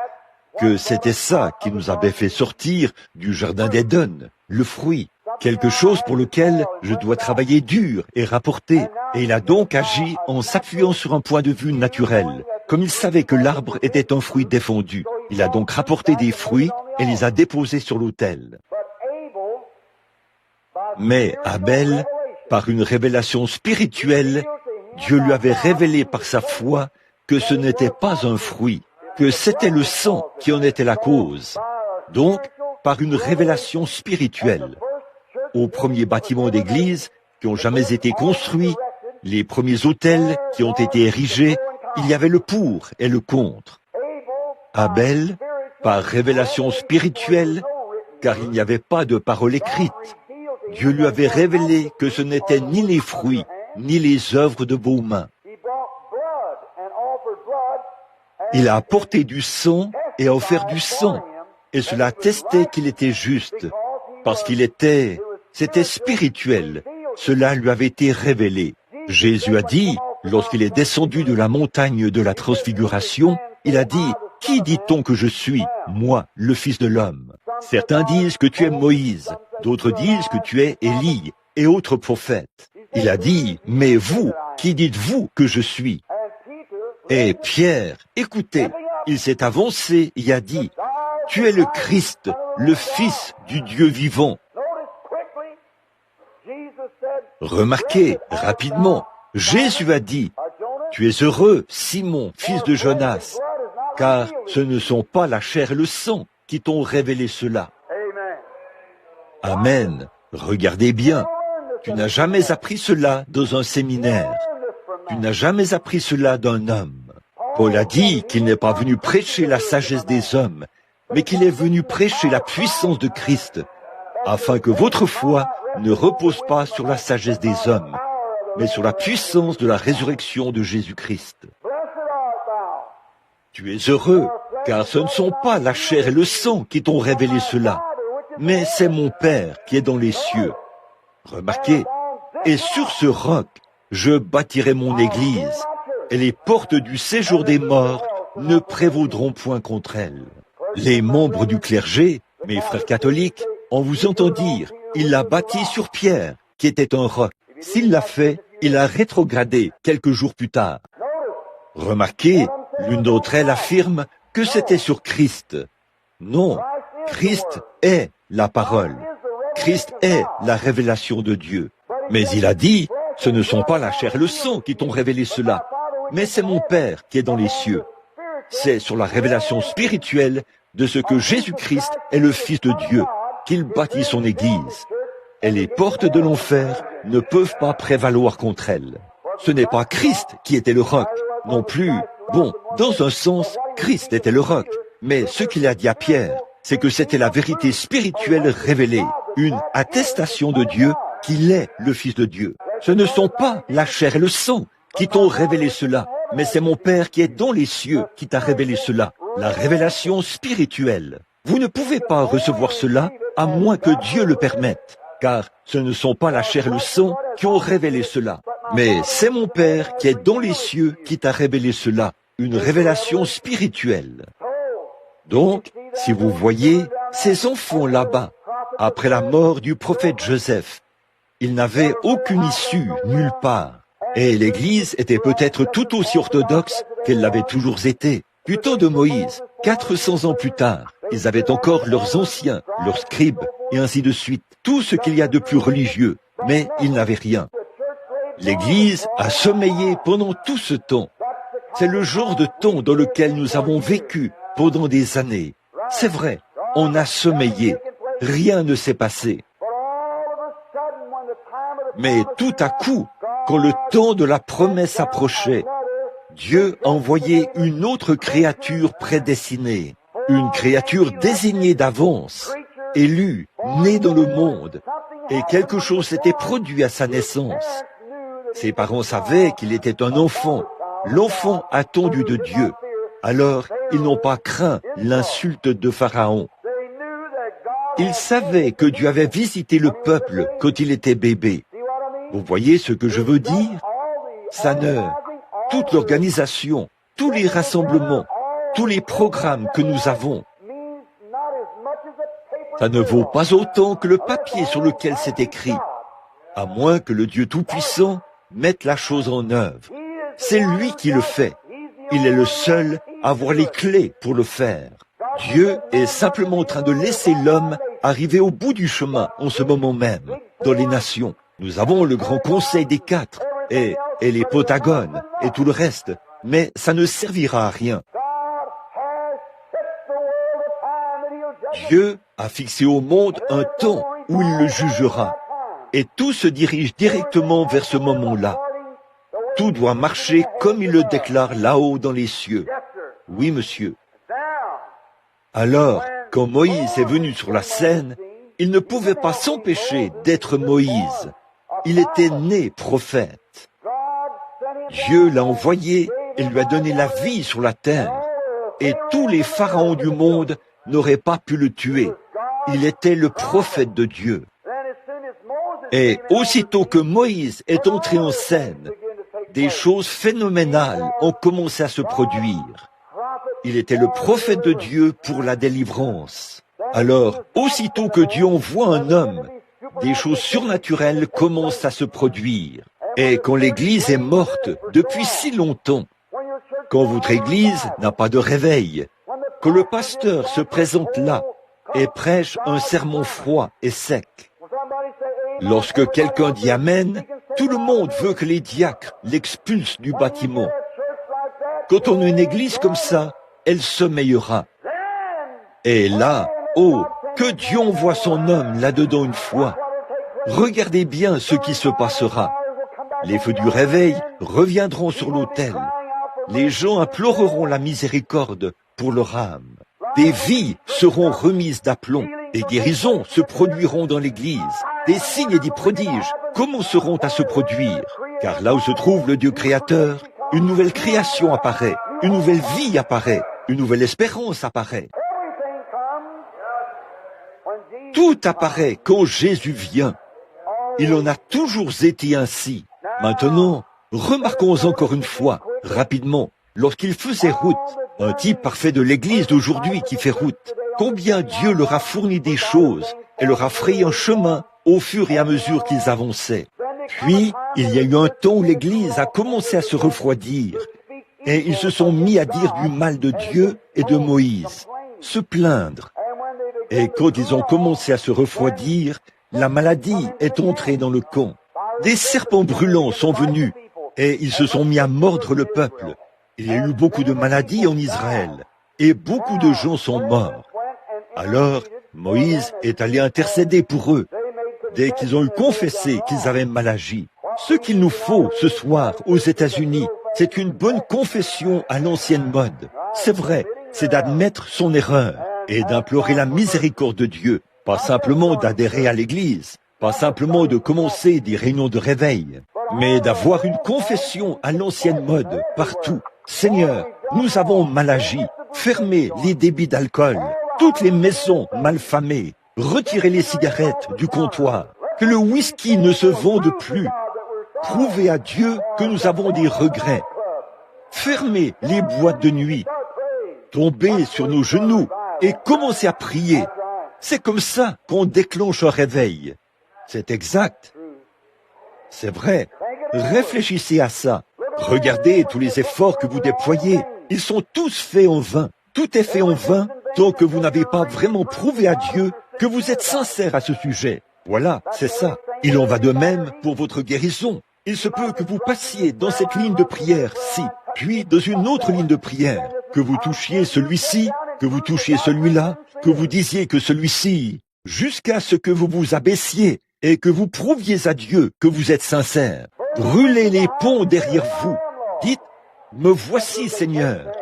que c'était ça qui nous avait fait sortir du jardin d'Éden, le fruit, quelque chose pour lequel je dois travailler dur et rapporter. Et il a donc agi en s'appuyant sur un point de vue naturel. Comme il savait que l'arbre était un fruit défendu, il a donc rapporté des fruits et les a déposés sur l'autel. Mais Abel, par une révélation spirituelle, Dieu lui avait révélé par sa foi que ce n'était pas un fruit, que c'était le sang qui en était la cause. Donc, par une révélation spirituelle. Aux premiers bâtiments d'église qui ont jamais été construits, les premiers autels qui ont été érigés, il y avait le pour et le contre. Abel, par révélation spirituelle, car il n'y avait pas de parole écrite, Dieu lui avait révélé que ce n'étaient ni les fruits, ni les œuvres de vos mains. Il a apporté du sang et a offert du sang, et cela attestait qu'il était juste, parce c'était spirituel, cela lui avait été révélé. Jésus a dit, lorsqu'il est descendu de la montagne de la transfiguration, il a dit, « Qui dit-on que je suis, moi, le Fils de l'homme ?» Certains disent que tu es Moïse, d'autres disent que tu es Élie et autres prophètes. Il a dit, « Mais vous, qui dites-vous que je suis ?» Et Pierre, écoutez, il s'est avancé et a dit, « Tu es le Christ, le Fils du Dieu vivant. » Remarquez, rapidement, Jésus a dit, « Tu es heureux, Simon, fils de Jonas, car ce ne sont pas la chair et le sang qui t'ont révélé cela. » Amen. Regardez bien, tu n'as jamais appris cela dans un séminaire. Tu n'as jamais appris cela d'un homme. Paul a dit qu'il n'est pas venu prêcher la sagesse des hommes, mais qu'il est venu prêcher la puissance de Christ, afin que votre foi ne repose pas sur la sagesse des hommes, mais sur la puissance de la résurrection de Jésus-Christ. Tu es heureux, car ce ne sont pas la chair et le sang qui t'ont révélé cela, mais c'est mon Père qui est dans les cieux. Remarquez, et sur ce roc, je bâtirai mon église, et les portes du séjour des morts ne prévaudront point contre elle. Les membres du clergé, mes frères catholiques, on vous entend dire, il l'a bâti sur Pierre, qui était un roc. S'il l'a fait, il a rétrogradé quelques jours plus tard. Remarquez, l'une d'entre elles affirme que c'était sur Christ. Non, Christ est la parole. Christ est la révélation de Dieu. Mais il a dit, ce ne sont pas la chair et le sang qui t'ont révélé cela, mais c'est mon Père qui est dans les cieux. C'est sur la révélation spirituelle de ce que Jésus-Christ est le Fils de Dieu qu'il bâtit son Église. Et les portes de l'enfer ne peuvent pas prévaloir contre elle. Ce n'est pas Christ qui était le roc, non plus. Bon, dans un sens, Christ était le roc. Mais ce qu'il a dit à Pierre, c'est que c'était la vérité spirituelle révélée, une attestation de Dieu qu'il est le Fils de Dieu. Ce ne sont pas la chair et le sang qui t'ont révélé cela, mais c'est mon Père qui est dans les cieux qui t'a révélé cela, la révélation spirituelle. Vous ne pouvez pas recevoir cela à moins que Dieu le permette, car ce ne sont pas la chair et le sang qui ont révélé cela, mais c'est mon Père qui est dans les cieux qui t'a révélé cela, une révélation spirituelle. Donc, si vous voyez ces enfants là-bas, après la mort du prophète Joseph, ils n'avaient aucune issue nulle part. Et l'Église était peut-être tout aussi orthodoxe qu'elle l'avait toujours été. Du temps de Moïse, 400 ans plus tard, ils avaient encore leurs anciens, leurs scribes, et ainsi de suite, tout ce qu'il y a de plus religieux, mais ils n'avaient rien. L'Église a sommeillé pendant tout ce temps. C'est le genre de temps dans lequel nous avons vécu pendant des années. C'est vrai, on a sommeillé. Rien ne s'est passé. Mais tout à coup, quand le temps de la promesse approchait, Dieu a envoyé une autre créature prédestinée, une créature désignée d'avance, élue, née dans le monde, et quelque chose s'était produit à sa naissance. Ses parents savaient qu'il était un enfant, l'enfant attendu de Dieu. Alors, ils n'ont pas craint l'insulte de Pharaon. Ils savaient que Dieu avait visité le peuple quand il était bébé. Vous voyez ce que je veux dire? Toute l'organisation, tous les rassemblements, tous les programmes que nous avons, ça ne vaut pas autant que le papier sur lequel c'est écrit, à moins que le Dieu Tout-Puissant mette la chose en œuvre. C'est lui qui le fait. Il est le seul à avoir les clés pour le faire. Dieu est simplement en train de laisser l'homme arriver au bout du chemin en ce moment même. Dans les nations, nous avons le grand conseil des quatre et les Pentagones et tout le reste, mais ça ne servira à rien. Dieu a fixé au monde un temps où il le jugera, et tout se dirige directement vers ce moment-là. Tout doit marcher comme il le déclare là-haut dans les cieux. Oui, monsieur. Alors, quand Moïse est venu sur la scène, il ne pouvait pas s'empêcher d'être Moïse. Il était né prophète. Dieu l'a envoyé et lui a donné la vie sur la terre. Et tous les pharaons du monde n'auraient pas pu le tuer. Il était le prophète de Dieu. Et aussitôt que Moïse est entré en scène, des choses phénoménales ont commencé à se produire. Il était le prophète de Dieu pour la délivrance. Alors, aussitôt que Dieu envoie un homme, des choses surnaturelles commencent à se produire. Et quand l'Église est morte depuis si longtemps, quand votre Église n'a pas de réveil, quand le pasteur se présente là et prêche un sermon froid et sec, lorsque quelqu'un dit Amen, tout le monde veut que les diacres l'expulsent du bâtiment. Quand on a une Église comme ça, elle sommeillera. Et là, oh, que Dieu envoie son homme là-dedans une fois. Regardez bien ce qui se passera. Les feux du réveil reviendront sur l'autel. Les gens imploreront la miséricorde pour leur âme. Des vies seront remises d'aplomb. Des guérisons se produiront dans l'Église. Des signes et des prodiges commenceront à se produire. Car là où se trouve le Dieu créateur, une nouvelle création apparaît, une nouvelle vie apparaît, une nouvelle espérance apparaît. Tout apparaît quand Jésus vient. Il en a toujours été ainsi. Maintenant, remarquons encore une fois, rapidement, lorsqu'il faisait route, un type parfait de l'Église d'aujourd'hui qui fait route, combien Dieu leur a fourni des choses et leur a frayé un chemin au fur et à mesure qu'ils avançaient. Puis, il y a eu un temps où l'Église a commencé à se refroidir et ils se sont mis à dire du mal de Dieu et de Moïse, se plaindre. Et quand ils ont commencé à se refroidir, la maladie est entrée dans le camp. Des serpents brûlants sont venus et ils se sont mis à mordre le peuple. Il y a eu beaucoup de maladies en Israël et beaucoup de gens sont morts. Alors, Moïse est allé intercéder pour eux dès qu'ils ont eu confessé qu'ils avaient mal agi. Ce qu'il nous faut ce soir aux États-Unis, c'est une bonne confession à l'ancienne mode. C'est vrai, c'est d'admettre son erreur et d'implorer la miséricorde de Dieu. Pas simplement d'adhérer à l'Église, pas simplement de commencer des réunions de réveil, mais d'avoir une confession à l'ancienne mode partout. Seigneur, nous avons mal agi. Fermez les débits d'alcool, toutes les maisons malfamées. Retirez les cigarettes du comptoir. Que le whisky ne se vende plus. Prouvez à Dieu que nous avons des regrets. Fermez les boîtes de nuit. Tombez sur nos genoux et commencez à prier. C'est comme ça qu'on déclenche un réveil. C'est exact. C'est vrai. Réfléchissez à ça. Regardez tous les efforts que vous déployez. Ils sont tous faits en vain. Tout est fait en vain tant que vous n'avez pas vraiment prouvé à Dieu que vous êtes sincère à ce sujet. Voilà, c'est ça. Il en va de même pour votre guérison. Il se peut que vous passiez dans cette ligne de prière-ci, puis dans une autre ligne de prière, que vous touchiez celui-ci, que vous touchiez celui-là, que vous disiez que celui-ci, jusqu'à ce que vous vous abaissiez et que vous prouviez à Dieu que vous êtes sincère. Brûlez les ponts derrière vous. Dites, me voici Seigneur.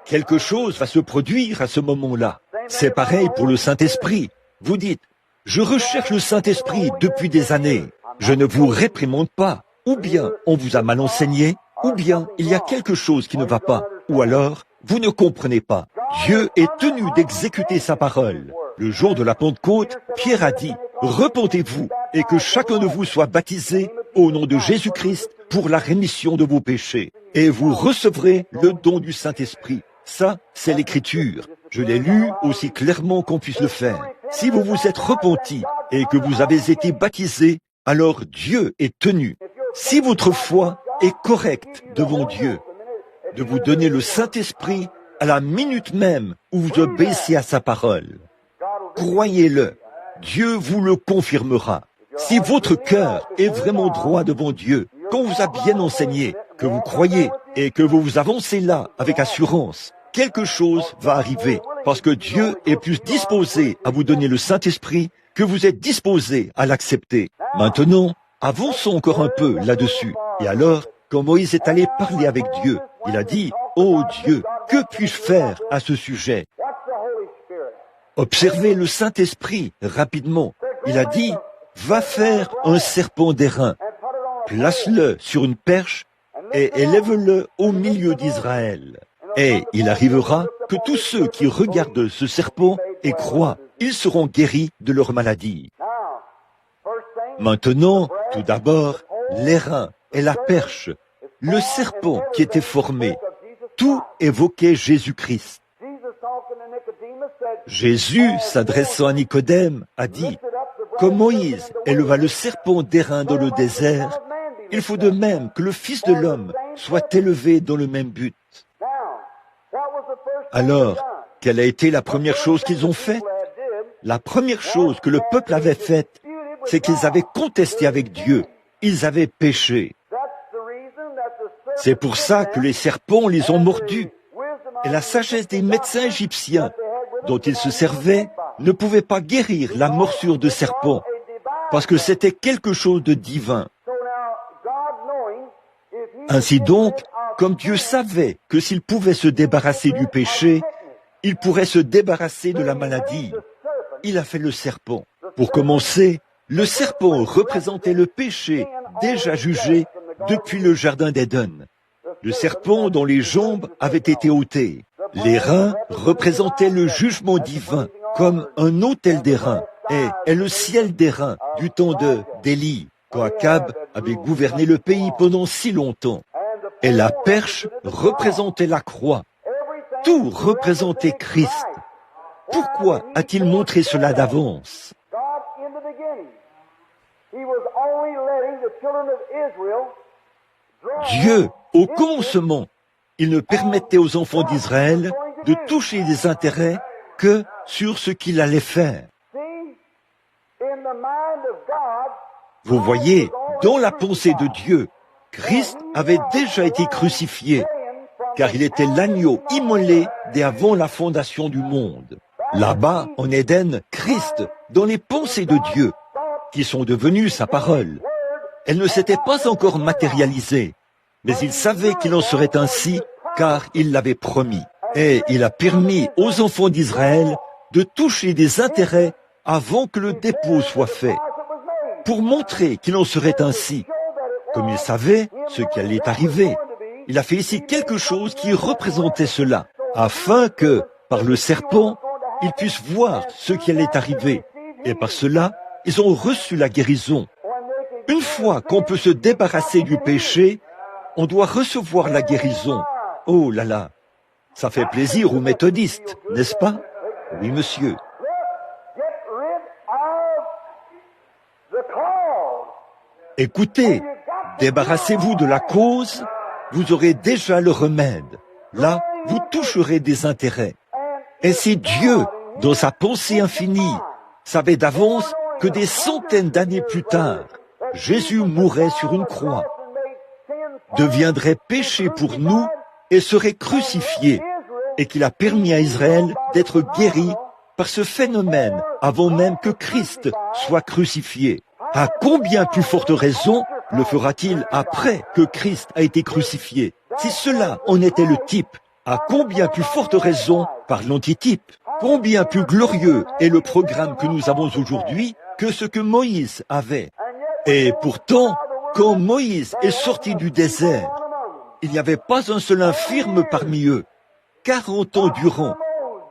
Quelque chose va se produire à ce moment-là. C'est pareil pour le Saint-Esprit. Vous dites, je recherche le Saint-Esprit depuis des années. Je ne vous réprimande pas. Ou bien on vous a mal enseigné, ou bien il y a quelque chose qui ne va pas, ou alors vous ne comprenez pas. Dieu est tenu d'exécuter sa parole. Le jour de la Pentecôte, Pierre a dit, repentez-vous et que chacun de vous soit baptisé au nom de Jésus-Christ pour la rémission de vos péchés. Et vous recevrez le don du Saint-Esprit. Ça, c'est l'Écriture. Je l'ai lu aussi clairement qu'on puisse le faire. Si vous vous êtes repentis et que vous avez été baptisés, alors Dieu est tenu, si votre foi est correcte devant Dieu, de vous donner le Saint-Esprit à la minute même où vous obéissez à sa parole. Croyez-le, Dieu vous le confirmera. Si votre cœur est vraiment droit devant Dieu, qu'on vous a bien enseigné, que vous croyez et que vous vous avancez là avec assurance, quelque chose va arriver, parce que Dieu est plus disposé à vous donner le Saint-Esprit que vous êtes disposé à l'accepter. Maintenant, avançons encore un peu là-dessus. Et alors, quand Moïse est allé parler avec Dieu, il a dit, « Oh Dieu, que puis-je faire à ce sujet ?» Observez le Saint-Esprit rapidement. Il a dit, « Va faire un serpent d'airain, place-le sur une perche et élève-le au milieu d'Israël. Et il arrivera que tous ceux qui regardent ce serpent et croient, ils seront guéris de leur maladie. » Maintenant, tout d'abord, l'airain et la perche, le serpent qui était formé, tout évoquait Jésus-Christ. Jésus, s'adressant à Nicodème, a dit, « Comme Moïse éleva le serpent d'airain dans le désert, il faut de même que le Fils de l'homme soit élevé dans le même but. » Alors, quelle a été la première chose qu'ils ont faite? La première chose que le peuple avait faite, c'est qu'ils avaient contesté avec Dieu. Ils avaient péché. C'est pour ça que les serpents les ont mordus. Et la sagesse des médecins égyptiens, dont ils se servaient, ne pouvait pas guérir la morsure de serpent, parce que c'était quelque chose de divin. Ainsi donc, comme Dieu savait que s'il pouvait se débarrasser du péché, il pourrait se débarrasser de la maladie, il a fait le serpent. Pour commencer, le serpent représentait le péché déjà jugé depuis le jardin d'Éden. Le serpent dont les jambes avaient été ôtées. Les reins représentaient le jugement divin, comme un autel des reins, et le ciel des reins du temps d'Élie, quand Akab avait gouverné le pays pendant si longtemps. Et la perche représentait la croix. Tout représentait Christ. Pourquoi a-t-il montré cela d'avance? Dieu, au commencement, il ne permettait aux enfants d'Israël de toucher des intérêts que sur ce qu'il allait faire. Vous voyez, dans la pensée de Dieu, Christ avait déjà été crucifié, car il était l'agneau immolé dès avant la fondation du monde. Là-bas, en Éden, Christ, dans les pensées de Dieu, qui sont devenues sa parole, elle ne s'était pas encore matérialisée, mais il savait qu'il en serait ainsi, car il l'avait promis. Et il a permis aux enfants d'Israël de toucher des intérêts avant que le dépôt soit fait, pour montrer qu'il en serait ainsi. Comme il savait ce qui allait arriver, il a fait ici quelque chose qui représentait cela, afin que, par le serpent, ils puissent voir ce qui allait arriver. Et par cela, ils ont reçu la guérison. Une fois qu'on peut se débarrasser du péché, on doit recevoir la guérison. Oh là là, ça fait plaisir aux méthodistes, n'est-ce pas? Oui, monsieur. Écoutez, débarrassez-vous de la cause, vous aurez déjà le remède. Là, vous toucherez des intérêts. Et si Dieu, dans sa pensée infinie, savait d'avance que des centaines d'années plus tard, Jésus mourrait sur une croix, deviendrait péché pour nous et serait crucifié, et qu'il a permis à Israël d'être guéri par ce phénomène avant même que Christ soit crucifié. À combien plus forte raison le fera-t-il après que Christ a été crucifié? Si cela en était le type, à combien plus forte raison par l'antitype? Combien plus glorieux est le programme que nous avons aujourd'hui que ce que Moïse avait? Et pourtant, quand Moïse est sorti du désert, il n'y avait pas un seul infirme parmi eux. 40 ans durant,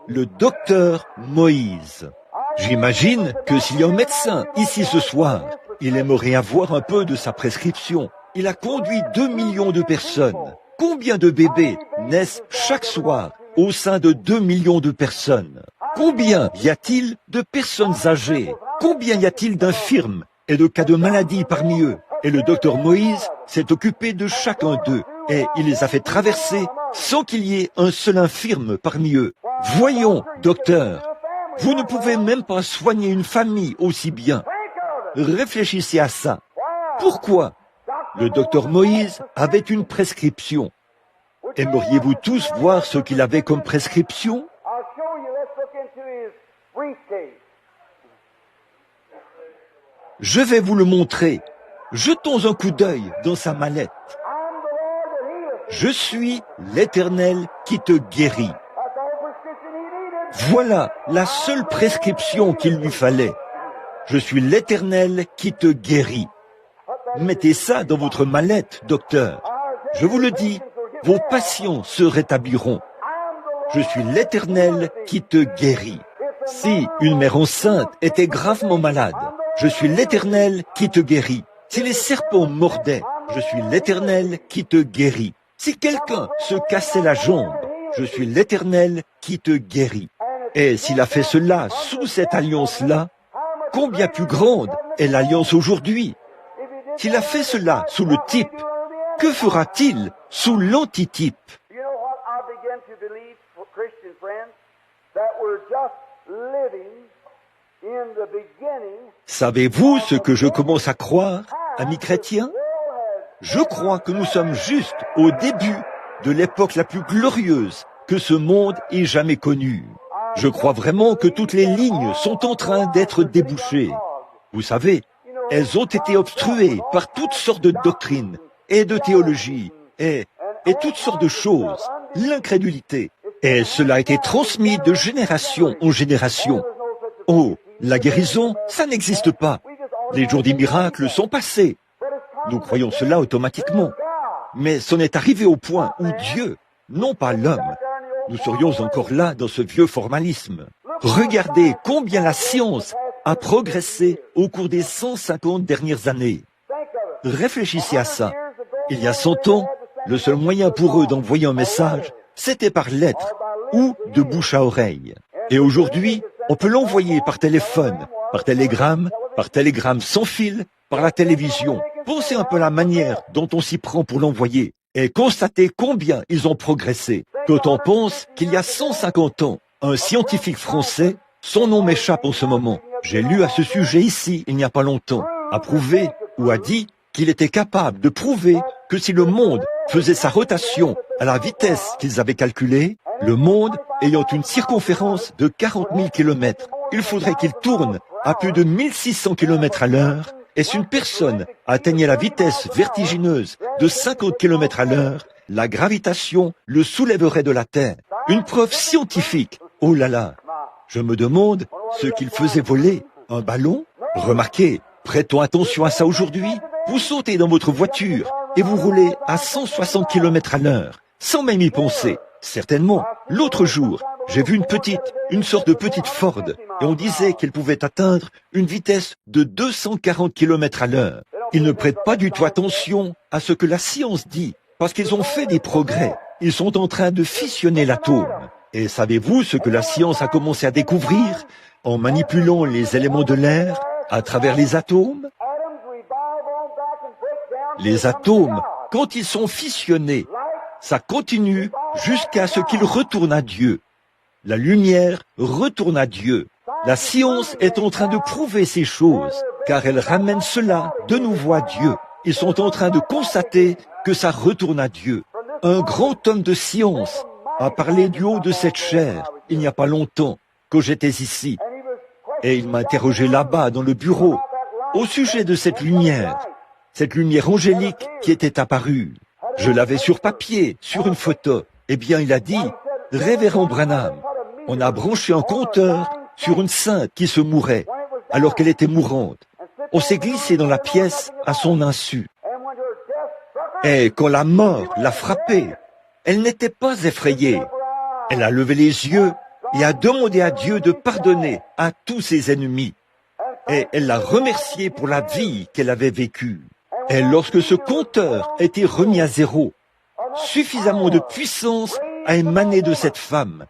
le docteur Moïse. J'imagine que s'il y a un médecin ici ce soir, il aimerait avoir un peu de sa prescription. Il a conduit 2 millions de personnes. Combien de bébés naissent chaque soir au sein de 2 millions de personnes? Combien y a-t-il de personnes âgées? Combien y a-t-il d'infirmes et de cas de maladie parmi eux? Et le docteur Moïse s'est occupé de chacun d'eux et il les a fait traverser sans qu'il y ait un seul infirme parmi eux. Voyons, docteur, vous ne pouvez même pas soigner une famille aussi bien. Réfléchissez à ça. Pourquoi? Le docteur Moïse avait une prescription. Aimeriez-vous tous voir ce qu'il avait comme prescription? Je vais vous le montrer. Jetons un coup d'œil dans sa mallette. Je suis l'Éternel qui te guérit. Voilà la seule prescription qu'il lui fallait. Je suis l'Éternel qui te guérit. Mettez ça dans votre mallette, docteur. Je vous le dis, vos patients se rétabliront. Je suis l'Éternel qui te guérit. Si une mère enceinte était gravement malade, je suis l'Éternel qui te guérit. Si les serpents mordaient, je suis l'Éternel qui te guérit. Si quelqu'un se cassait la jambe, je suis l'Éternel qui te guérit. Et s'il a fait cela sous cette alliance-là, combien plus grande est l'alliance aujourd'hui? S'il a fait cela sous le type, que fera-t-il sous l'antitype? Savez-vous ce que je commence à croire, amis chrétiens? Je crois que nous sommes juste au début de l'époque la plus glorieuse que ce monde ait jamais connue. Je crois vraiment que toutes les lignes sont en train d'être débouchées. Vous savez, elles ont été obstruées par toutes sortes de doctrines et de théologies et toutes sortes de choses, l'incrédulité. Et cela a été transmis de génération en génération. Oh, la guérison, ça n'existe pas. Les jours des miracles sont passés. Nous croyons cela automatiquement. Mais c'en est arrivé au point où Dieu, non pas l'homme, nous serions encore là dans ce vieux formalisme. Regardez combien la science a progressé au cours des 150 dernières années. Réfléchissez à ça. Il y a 100 ans, le seul moyen pour eux d'envoyer un message, c'était par lettre ou de bouche à oreille. Et aujourd'hui, on peut l'envoyer par téléphone, par télégramme sans fil, par la télévision. Pensez un peu à la manière dont on s'y prend pour l'envoyer et constatez combien ils ont progressé. Quand on pense qu'il y a 150 ans, un scientifique français, son nom m'échappe en ce moment, j'ai lu à ce sujet ici il n'y a pas longtemps, a prouvé ou a dit qu'il était capable de prouver que si le monde faisait sa rotation à la vitesse qu'ils avaient calculée, le monde ayant une circonférence de 40 000 km, il faudrait qu'il tourne à plus de 1600 km à l'heure, et si une personne atteignait la vitesse vertigineuse de 50 km à l'heure, la gravitation le soulèverait de la Terre. Une preuve scientifique. Oh là là! Je me demande ce qu'il faisait voler. Un ballon? Remarquez, prêtons attention à ça aujourd'hui. Vous sautez dans votre voiture et vous roulez à 160 km à l'heure, sans même y penser. Certainement, l'autre jour, j'ai vu une sorte de petite Ford, et on disait qu'elle pouvait atteindre une vitesse de 240 km à l'heure. Ils ne prêtent pas du tout attention à ce que la science dit, parce qu'ils ont fait des progrès. Ils sont en train de fissionner l'atome. Et savez-vous ce que la science a commencé à découvrir en manipulant les éléments de l'air à travers les atomes? Les atomes, quand ils sont fissionnés, ça continue jusqu'à ce qu'ils retournent à Dieu. La lumière retourne à Dieu. La science est en train de prouver ces choses, car elle ramène cela de nouveau à Dieu. ils sont en train de constater que ça retourne à Dieu. Un grand homme de science a parlé du haut de cette chaire, il n'y a pas longtemps, que j'étais ici. Et il m'a interrogé là-bas, dans le bureau, au sujet de cette lumière angélique qui était apparue. Je l'avais sur papier, sur une photo. Eh bien, il a dit, « Révérend Branham, on a branché un compteur sur une sainte qui se mourait, alors qu'elle était mourante. On s'est glissé dans la pièce à son insu. Et quand la mort l'a frappée, elle n'était pas effrayée. Elle a levé les yeux et a demandé à Dieu de pardonner à tous ses ennemis. Et elle l'a remercié pour la vie qu'elle avait vécue. Et lorsque ce compteur a été remis à zéro, suffisamment de puissance a émané de cette femme.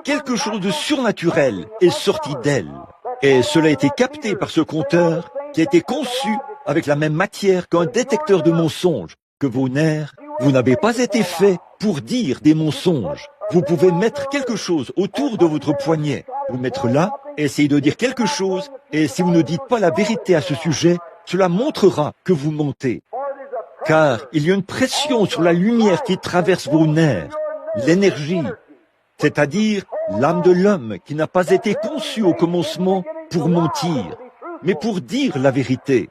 Quelque chose de surnaturel est sorti d'elle. Et cela a été capté par ce compteur qui a été conçu avec la même matière qu'un détecteur de mensonges, que vos nerfs, vous n'avez pas été fait pour dire des mensonges. Vous pouvez mettre quelque chose autour de votre poignet, vous mettre là, essayez de dire quelque chose, et si vous ne dites pas la vérité à ce sujet, cela montrera que vous mentez. Car il y a une pression sur la lumière qui traverse vos nerfs, l'énergie, c'est-à-dire l'âme de l'homme qui n'a pas été conçue au commencement pour mentir, mais pour dire la vérité.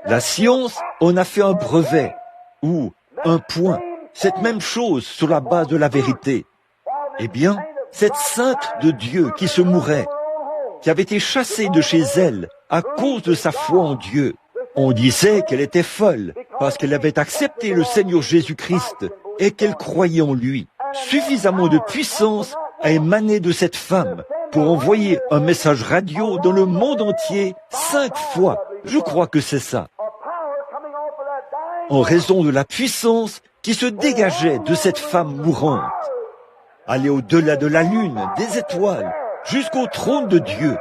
La science en a fait un brevet, ou un point, cette même chose sur la base de la vérité. Eh bien, cette sainte de Dieu qui se mourait, qui avait été chassée de chez elle à cause de sa foi en Dieu, on disait qu'elle était folle parce qu'elle avait accepté le Seigneur Jésus-Christ et qu'elle croyait en lui. Suffisamment de puissance a émané de cette femme pour envoyer un message radio dans le monde entier 5 fois. Je crois que c'est ça. En raison de la puissance qui se dégageait de cette femme mourante. Aller au-delà de la lune, des étoiles, jusqu'au trône de Dieu,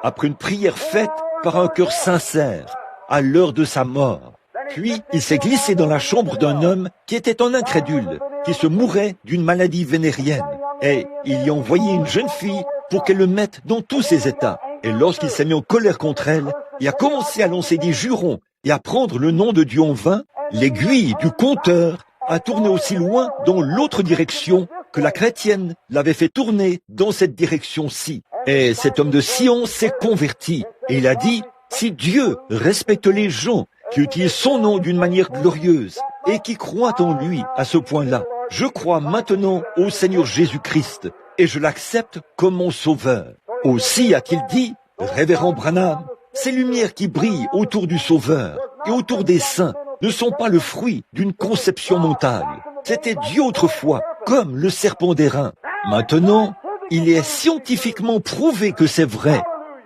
après une prière faite par un cœur sincère, à l'heure de sa mort. Puis, il s'est glissé dans la chambre d'un homme qui était un incrédule, qui se mourait d'une maladie vénérienne. Et il y a envoyé une jeune fille pour qu'elle le mette dans tous ses états. Et lorsqu'il s'est mis en colère contre elle, il a commencé à lancer des jurons et à prendre le nom de Dieu en vain. L'aiguille du compteur a tourné aussi loin dans l'autre direction que la chrétienne l'avait fait tourner dans cette direction-ci. Et cet homme de science s'est converti. Et il a dit, si Dieu respecte les gens qui utilisent son nom d'une manière glorieuse et qui croient en lui à ce point-là, je crois maintenant au Seigneur Jésus-Christ et je l'accepte comme mon sauveur. Aussi a-t-il dit, Révérend Branham, ces lumières qui brillent autour du Sauveur et autour des saints ne sont pas le fruit d'une conception mentale. C'était Dieu autrefois, comme le serpent d'airain. Maintenant, il est scientifiquement prouvé que c'est vrai.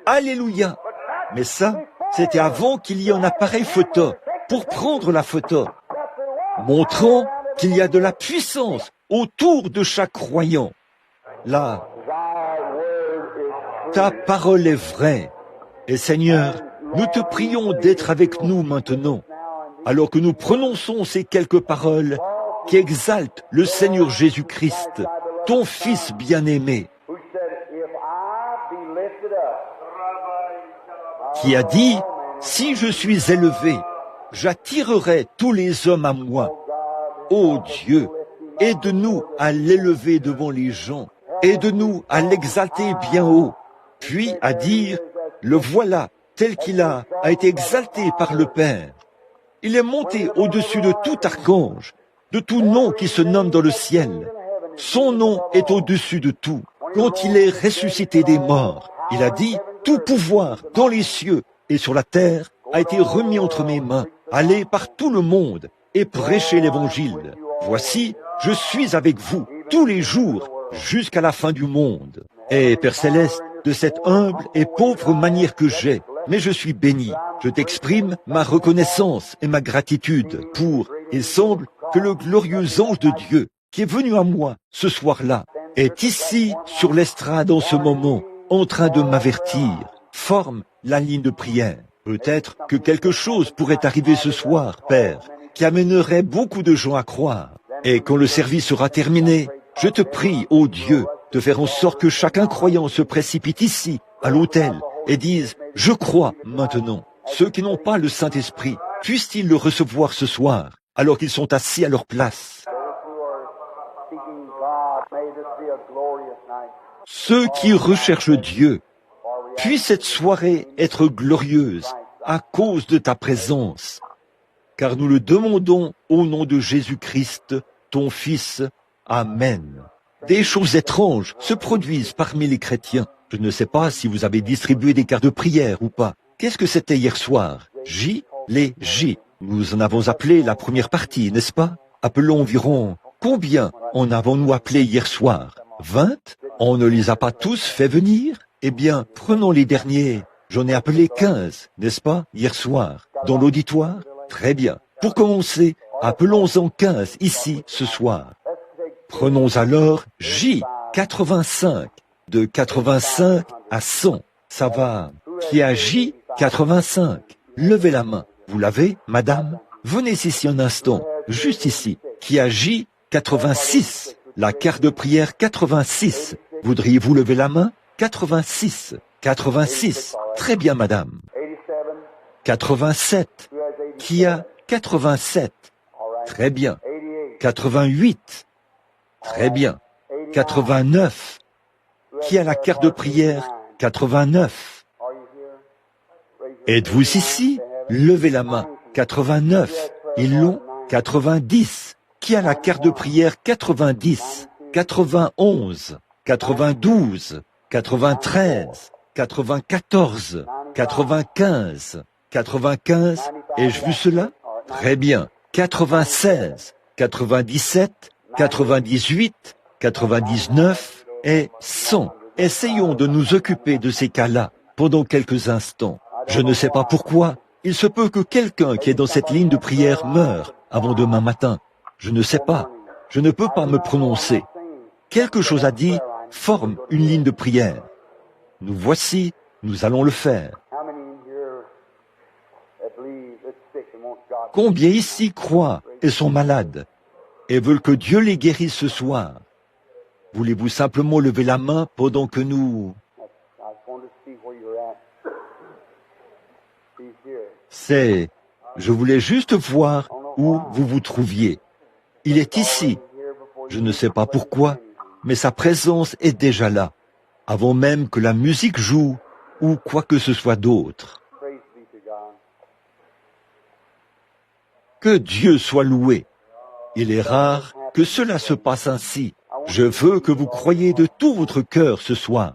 Alléluia! Mais ça, c'était avant qu'il y ait un appareil photo pour prendre la photo, montrant qu'il y a de la puissance autour de chaque croyant. Là, ta parole est vraie. Et Seigneur, nous te prions d'être avec nous maintenant, alors que nous prononçons ces quelques paroles qui exaltent le Seigneur Jésus-Christ, ton Fils bien-aimé, qui a dit, si je suis élevé, j'attirerai tous les hommes à moi. Ô Dieu, aide-nous à l'élever devant les gens, aide-nous à l'exalter bien haut, puis à dire, le voilà tel qu'il a été exalté par le Père. Il est monté au-dessus de tout archange, de tout nom qui se nomme dans le ciel. Son nom est au-dessus de tout. Quand il est ressuscité des morts, il a dit, tout pouvoir dans les cieux et sur la terre a été remis entre mes mains. Allez par tout le monde et prêchez l'évangile. Voici, je suis avec vous tous les jours jusqu'à la fin du monde. Et Père Céleste, de cette humble et pauvre manière que j'ai, mais je suis béni. Je t'exprime ma reconnaissance et ma gratitude pour, il semble que le glorieux ange de Dieu qui est venu à moi ce soir-là est ici sur l'estrade en ce moment, en train de m'avertir, forme la ligne de prière. Peut-être que quelque chose pourrait arriver ce soir, Père, qui amènerait beaucoup de gens à croire. Et quand le service sera terminé, je te prie, ô Dieu, de faire en sorte que chacun croyant se précipite ici, à l'autel, et dise, je crois maintenant. Ceux qui n'ont pas le Saint-Esprit, puissent-ils le recevoir ce soir, alors qu'ils sont assis à leur place. Ceux qui recherchent Dieu, puisse cette soirée être glorieuse à cause de ta présence, car nous le demandons au nom de Jésus-Christ, ton Fils. Amen. Des choses étranges se produisent parmi les chrétiens. Je ne sais pas si vous avez distribué des cartes de prière ou pas. Qu'est-ce que c'était hier soir? Les J. Nous en avons appelé la première partie, n'est-ce pas? Appelons environ. Combien en avons-nous appelé hier soir? 20? On ne les a pas tous fait venir? Eh bien, prenons les derniers. J'en ai appelé 15, n'est-ce pas, hier soir, dans l'auditoire? Très bien. Pour commencer, appelons-en 15 ici, ce soir. Prenons alors J, 85, de 85 à 100. Ça va. Qui a J, 85? Levez la main. Vous l'avez, madame? Venez ici un instant, juste ici. Qui a J, 86? La carte de prière 86. Voudriez-vous lever la main? 86. 86. Très bien, madame. 87. Qui a 87? Très bien. 88. Très bien. 89. Qui a la carte de prière 89? Êtes-vous ici? Levez la main. 89. Ils l'ont? 90. Qui a la carte de prière 90? 91. 92. 93. 94. 95. 95. Ai-je vu cela? Très bien. 96. 97. 98, 99 et 100. Essayons de nous occuper de ces cas-là pendant quelques instants. Je ne sais pas pourquoi. Il se peut que quelqu'un qui est dans cette ligne de prière meure avant demain matin. Je ne sais pas. Je ne peux pas me prononcer. Quelque chose a dit, forme une ligne de prière. Nous voici, nous allons le faire. Combien ici croient et sont malades et veulent que Dieu les guérisse ce soir? Voulez-vous simplement lever la main pendant que nous... Je voulais juste voir où vous vous trouviez. Il est ici. Je ne sais pas pourquoi, mais sa présence est déjà là, avant même que la musique joue ou quoi que ce soit d'autre. Que Dieu soit loué. Il est rare que cela se passe ainsi. Je veux que vous croyiez de tout votre cœur ce soir.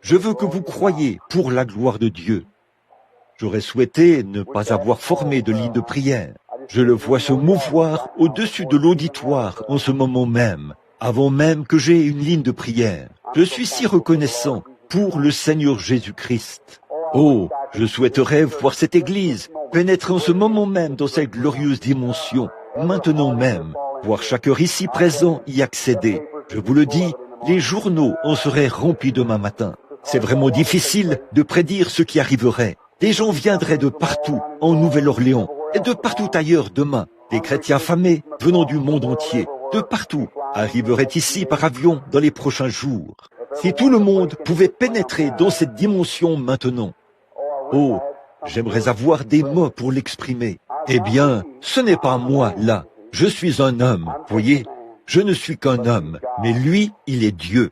Je veux que vous croyiez pour la gloire de Dieu. J'aurais souhaité ne pas avoir formé de ligne de prière. Je le vois se mouvoir au-dessus de l'auditoire en ce moment même, avant même que j'aie une ligne de prière. Je suis si reconnaissant pour le Seigneur Jésus-Christ. Oh, je souhaiterais voir cette Église pénétrer en ce moment même dans cette glorieuse dimension, maintenant même, voir chaque heure ici présent y accéder. Je vous le dis, les journaux en seraient remplis demain matin. C'est vraiment difficile de prédire ce qui arriverait. Des gens viendraient de partout, en Nouvelle-Orléans, et de partout ailleurs demain. Des chrétiens affamés venant du monde entier, de partout, arriveraient ici par avion dans les prochains jours. Si tout le monde pouvait pénétrer dans cette dimension maintenant. Oh, j'aimerais avoir des mots pour l'exprimer. Eh bien, ce n'est pas moi, là. Je suis un homme, voyez. Je ne suis qu'un homme, mais lui, il est Dieu.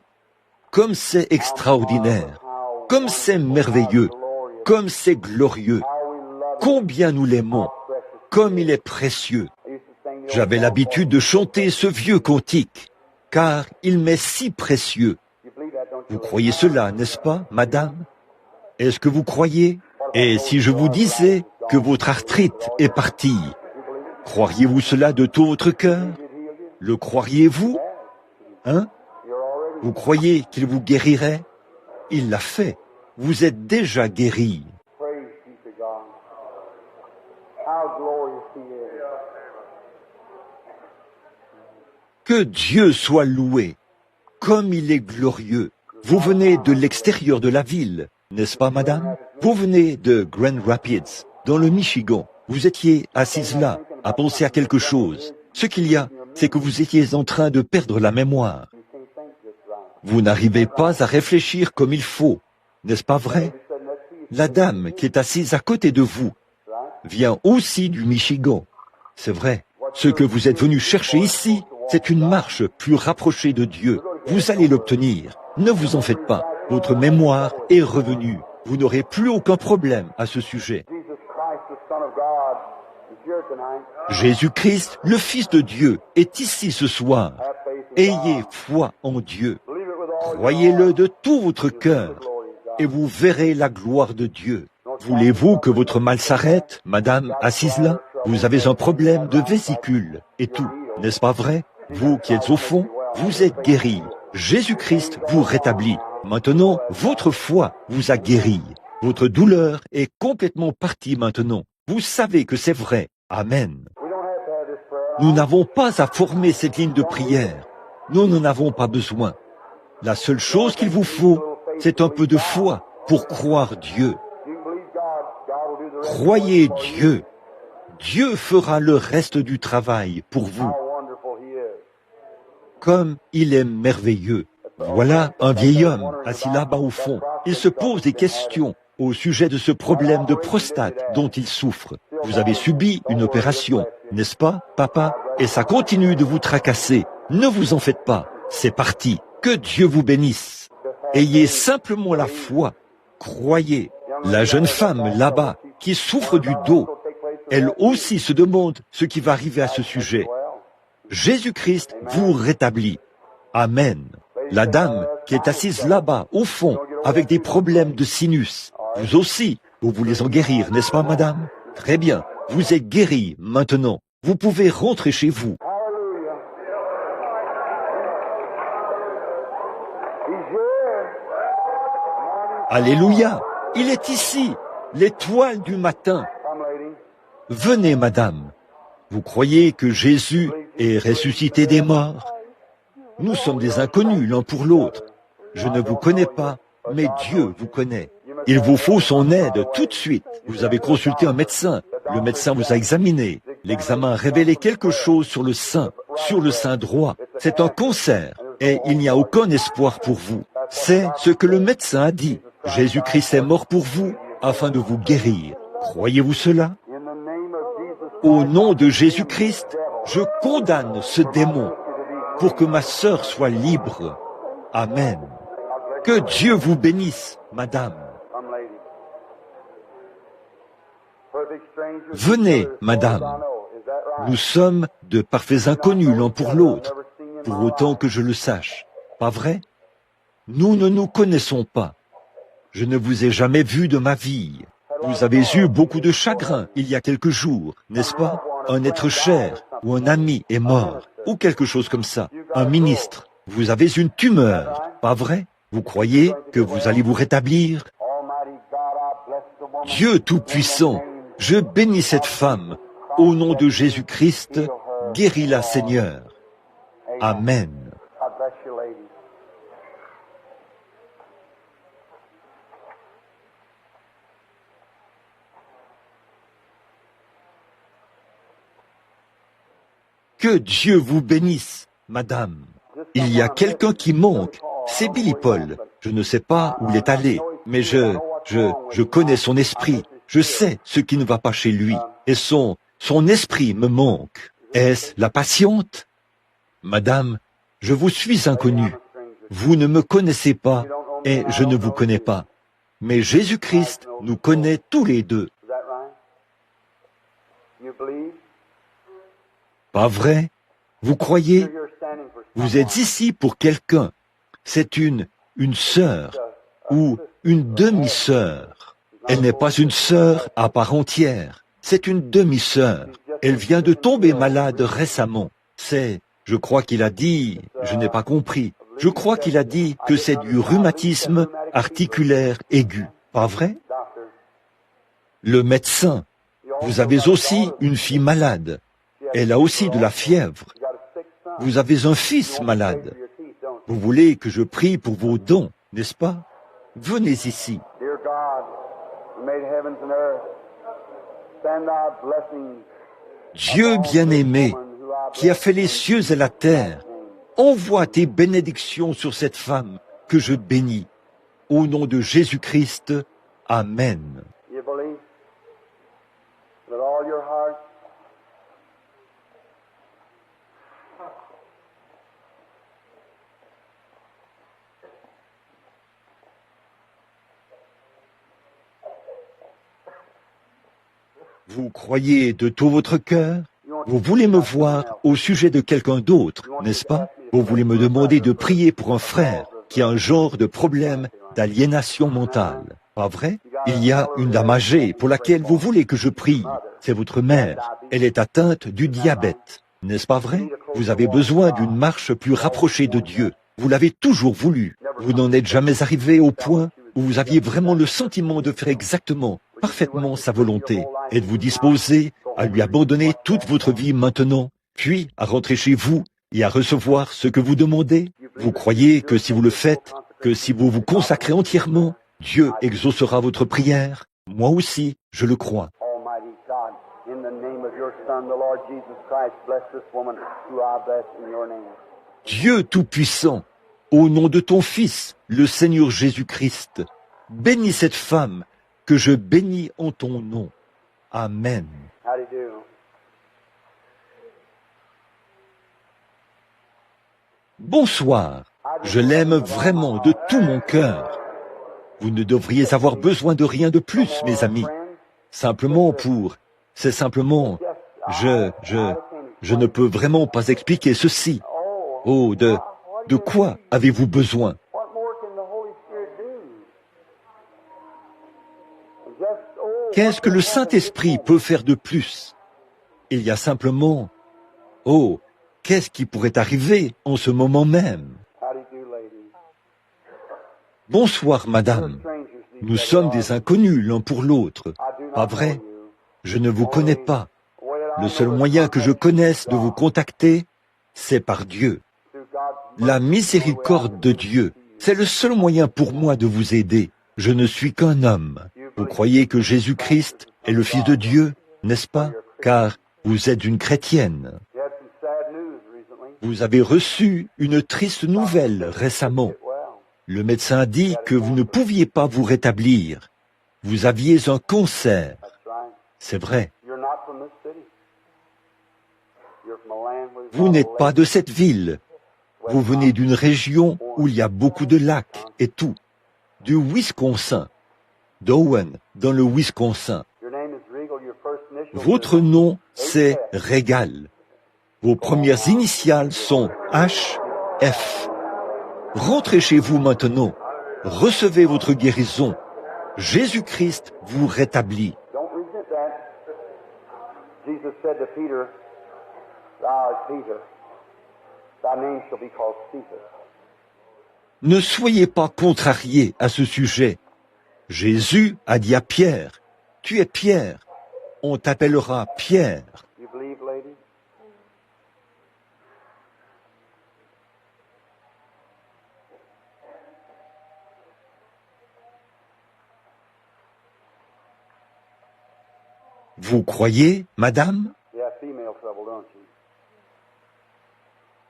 Comme c'est extraordinaire, comme c'est merveilleux, comme c'est glorieux. Combien nous l'aimons, comme il est précieux. J'avais l'habitude de chanter ce vieux cantique, car il m'est si précieux. Vous croyez cela, n'est-ce pas, madame? Est-ce que vous croyez? Et si je vous disais que votre arthrite est partie, croiriez-vous cela de tout votre cœur? Le croiriez-vous? Hein? Vous croyez qu'il vous guérirait? Il l'a fait. Vous êtes déjà guéri. Que Dieu soit loué, comme il est glorieux. Vous venez de l'extérieur de la ville, n'est-ce pas, madame? Vous venez de Grand Rapids, dans le Michigan. Vous étiez assise là, à penser à quelque chose. Ce qu'il y a, c'est que vous étiez en train de perdre la mémoire. Vous n'arrivez pas à réfléchir comme il faut, n'est-ce pas vrai? La dame qui est assise à côté de vous, vient aussi du Michigan. C'est vrai. Ce que vous êtes venu chercher ici, c'est une marche plus rapprochée de Dieu. Vous allez l'obtenir. Ne vous en faites pas. Votre mémoire est revenue. Vous n'aurez plus aucun problème à ce sujet. Jésus-Christ, le Fils de Dieu, est ici ce soir. Ayez foi en Dieu. Croyez-le de tout votre cœur et vous verrez la gloire de Dieu. Voulez-vous que votre mal s'arrête, madame assise là? Vous avez un problème de vésicule et tout, n'est-ce pas vrai? Vous qui êtes au fond, vous êtes guéri. Jésus-Christ vous rétablit. Maintenant, votre foi vous a guéri. Votre douleur est complètement partie maintenant. Vous savez que c'est vrai. Amen. Nous n'avons pas à former cette ligne de prière. Nous n'en avons pas besoin. La seule chose qu'il vous faut, c'est un peu de foi pour croire Dieu. Croyez Dieu. Dieu fera le reste du travail pour vous. Comme il est merveilleux. Voilà un vieil homme assis là-bas au fond. Il se pose des questions au sujet de ce problème de prostate dont il souffre. Vous avez subi une opération, n'est-ce pas, papa? Et ça continue de vous tracasser. Ne vous en faites pas. C'est parti. Que Dieu vous bénisse. Ayez simplement la foi. Croyez. La jeune femme là-bas qui souffre du dos, elle aussi se demande ce qui va arriver à ce sujet. Jésus-Christ vous rétablit. Amen. La dame qui est assise là-bas, au fond, avec des problèmes de sinus. Vous aussi, vous voulez en guérir, n'est-ce pas, madame? Très bien. Vous êtes guérie maintenant. Vous pouvez rentrer chez vous. Alléluia. Il est ici, l'étoile du matin. Venez, madame. Vous croyez que Jésus est ressuscité des morts? Nous sommes des inconnus l'un pour l'autre. Je ne vous connais pas, mais Dieu vous connaît. Il vous faut son aide tout de suite. Vous avez consulté un médecin. Le médecin vous a examiné. L'examen a révélé quelque chose sur le sein droit. C'est un cancer et il n'y a aucun espoir pour vous. C'est ce que le médecin a dit. Jésus-Christ est mort pour vous afin de vous guérir. Croyez-vous cela? Au nom de Jésus-Christ, je condamne ce démon pour que ma sœur soit libre. Amen. Que Dieu vous bénisse, madame. Venez, madame. Nous sommes de parfaits inconnus l'un pour l'autre, pour autant que je le sache. Pas vrai? Nous ne nous connaissons pas. Je ne vous ai jamais vu de ma vie. Vous avez eu beaucoup de chagrin il y a quelques jours, n'est-ce pas? Un être cher ou un ami est mort, ou quelque chose comme ça. Un ministre. Vous avez une tumeur, pas vrai? Vous croyez que vous allez vous rétablir? Dieu Tout-Puissant, je bénis cette femme. Au nom de Jésus-Christ, guéris-la, Seigneur. Amen. Que Dieu vous bénisse, madame. Il y a quelqu'un qui manque. C'est Billy Paul. Je ne sais pas où il est allé, mais je connais son esprit. Je sais ce qui ne va pas chez lui. Et son esprit me manque. Est-ce la patiente? Madame, je vous suis inconnu. Vous ne me connaissez pas et je ne vous connais pas. Mais Jésus-Christ nous connaît tous les deux. Pas vrai? Vous croyez? Vous êtes ici pour quelqu'un. C'est une sœur ou une demi-sœur. Elle n'est pas une sœur à part entière. C'est une demi-sœur. Elle vient de tomber malade récemment. Je crois qu'il a dit, je n'ai pas compris. Je crois qu'il a dit que c'est du rhumatisme articulaire aigu. Pas vrai? Le médecin. Vous avez aussi une fille malade. Elle a aussi de la fièvre. Vous avez un fils malade. Vous voulez que je prie pour vos dons, n'est-ce pas? Venez ici. Dieu bien-aimé, qui a fait les cieux et la terre, envoie tes bénédictions sur cette femme que je bénis. Au nom de Jésus-Christ, Amen. With all your heart. Vous croyez de tout votre cœur? Vous voulez me voir au sujet de quelqu'un d'autre, n'est-ce pas? Vous voulez me demander de prier pour un frère qui a un genre de problème d'aliénation mentale, pas vrai? Il y a une dame âgée pour laquelle vous voulez que je prie. C'est votre mère. Elle est atteinte du diabète, n'est-ce pas vrai? Vous avez besoin d'une marche plus rapprochée de Dieu. Vous l'avez toujours voulu. Vous n'en êtes jamais arrivé au point où vous aviez vraiment le sentiment de faire exactement, parfaitement sa volonté. Êtes-vous disposé à lui abandonner toute votre vie maintenant, puis à rentrer chez vous et à recevoir ce que vous demandez? Vous croyez que si vous le faites, que si vous vous consacrez entièrement, Dieu exaucera votre prière? Moi aussi, je le crois. Almighty God, in the name of your Son, the Lord Jesus Christ, bless this woman who I bless in your name. Dieu Tout-Puissant, au nom de ton Fils, le Seigneur Jésus-Christ, bénis cette femme que je bénis en ton nom. Amen. How do you do? Bonsoir. Je l'aime vraiment de tout mon cœur. Vous ne devriez avoir besoin de rien de plus, mes amis. Simplement c'est simplement, je ne peux vraiment pas expliquer ceci. Oh, de quoi avez-vous besoin? What more can the Holy Spirit do? Just, oh, Qu'est-ce que le Saint-Esprit peut faire de plus? Il y a simplement, oh, qu'est-ce qui pourrait arriver en ce moment même? how do you do, lady? Bonsoir, madame. Strangers these Nous days sommes are. des inconnus l'un pour l'autre. I do not Pas vrai? know you. Je ne vous connais pas. The way that I Le seul know is moyen que je connaisse de vous God. contacter, c'est par Dieu. Through God's La mercy, miséricorde de Dieu, c'est le seul moyen pour moi de vous aider. Je ne suis qu'un homme. Vous croyez que Jésus-Christ est le Fils de Dieu, n'est-ce pas? Car vous êtes une chrétienne. You had some sad news recently. Vous avez reçu une triste nouvelle récemment. Get well. Le médecin a dit que vous ne pouviez pas vous rétablir. Vous aviez un cancer. That's right. C'est vrai. You're not from this city. You're from a land where there's Vous not a n'êtes pas lake. de cette ville. Vous venez d'une région où il y a beaucoup de lacs et tout. Du Wisconsin. D'Owen, dans le Wisconsin. Your name is Regal. Your first initial. Votre nom, c'est Régal. Vos premières initiales sont HF. Rentrez chez vous maintenant. Recevez votre guérison. Jésus-Christ vous rétablit. Don't resent that. Jesus said to Peter, "Thou art Peter. Thy name shall be called Cephas." Ne soyez pas contrariés à ce sujet. Jésus a dit à Pierre, « Tu es Pierre, on t'appellera Pierre. You believe, lady? Vous croyez, madame? You have female trouble, don't you?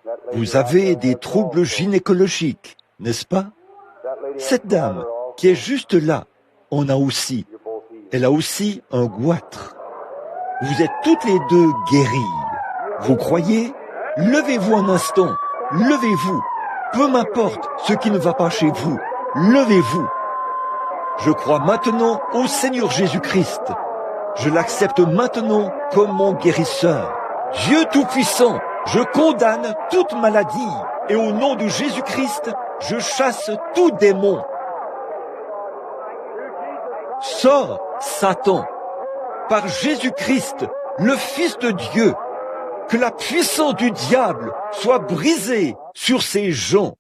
That lady Vous right avez there des has troubles also- gynécologiques, n'est-ce pas? that lady has Cette dame bladder also. qui est juste là en a aussi. You're both healed. Elle a aussi un goitre. Vous êtes toutes les deux guéries. Vous croyez? Levez-vous un instant. Levez-vous. Peu m'importe ce qui ne va pas chez vous. Levez-vous. Je crois maintenant au Seigneur Jésus-Christ. Je l'accepte maintenant comme mon guérisseur. Dieu Tout-Puissant, je condamne toute maladie et au nom de Jésus-Christ, je chasse tout démon. Sors, Satan, par Jésus-Christ, le Fils de Dieu, que la puissance du diable soit brisée sur ces gens.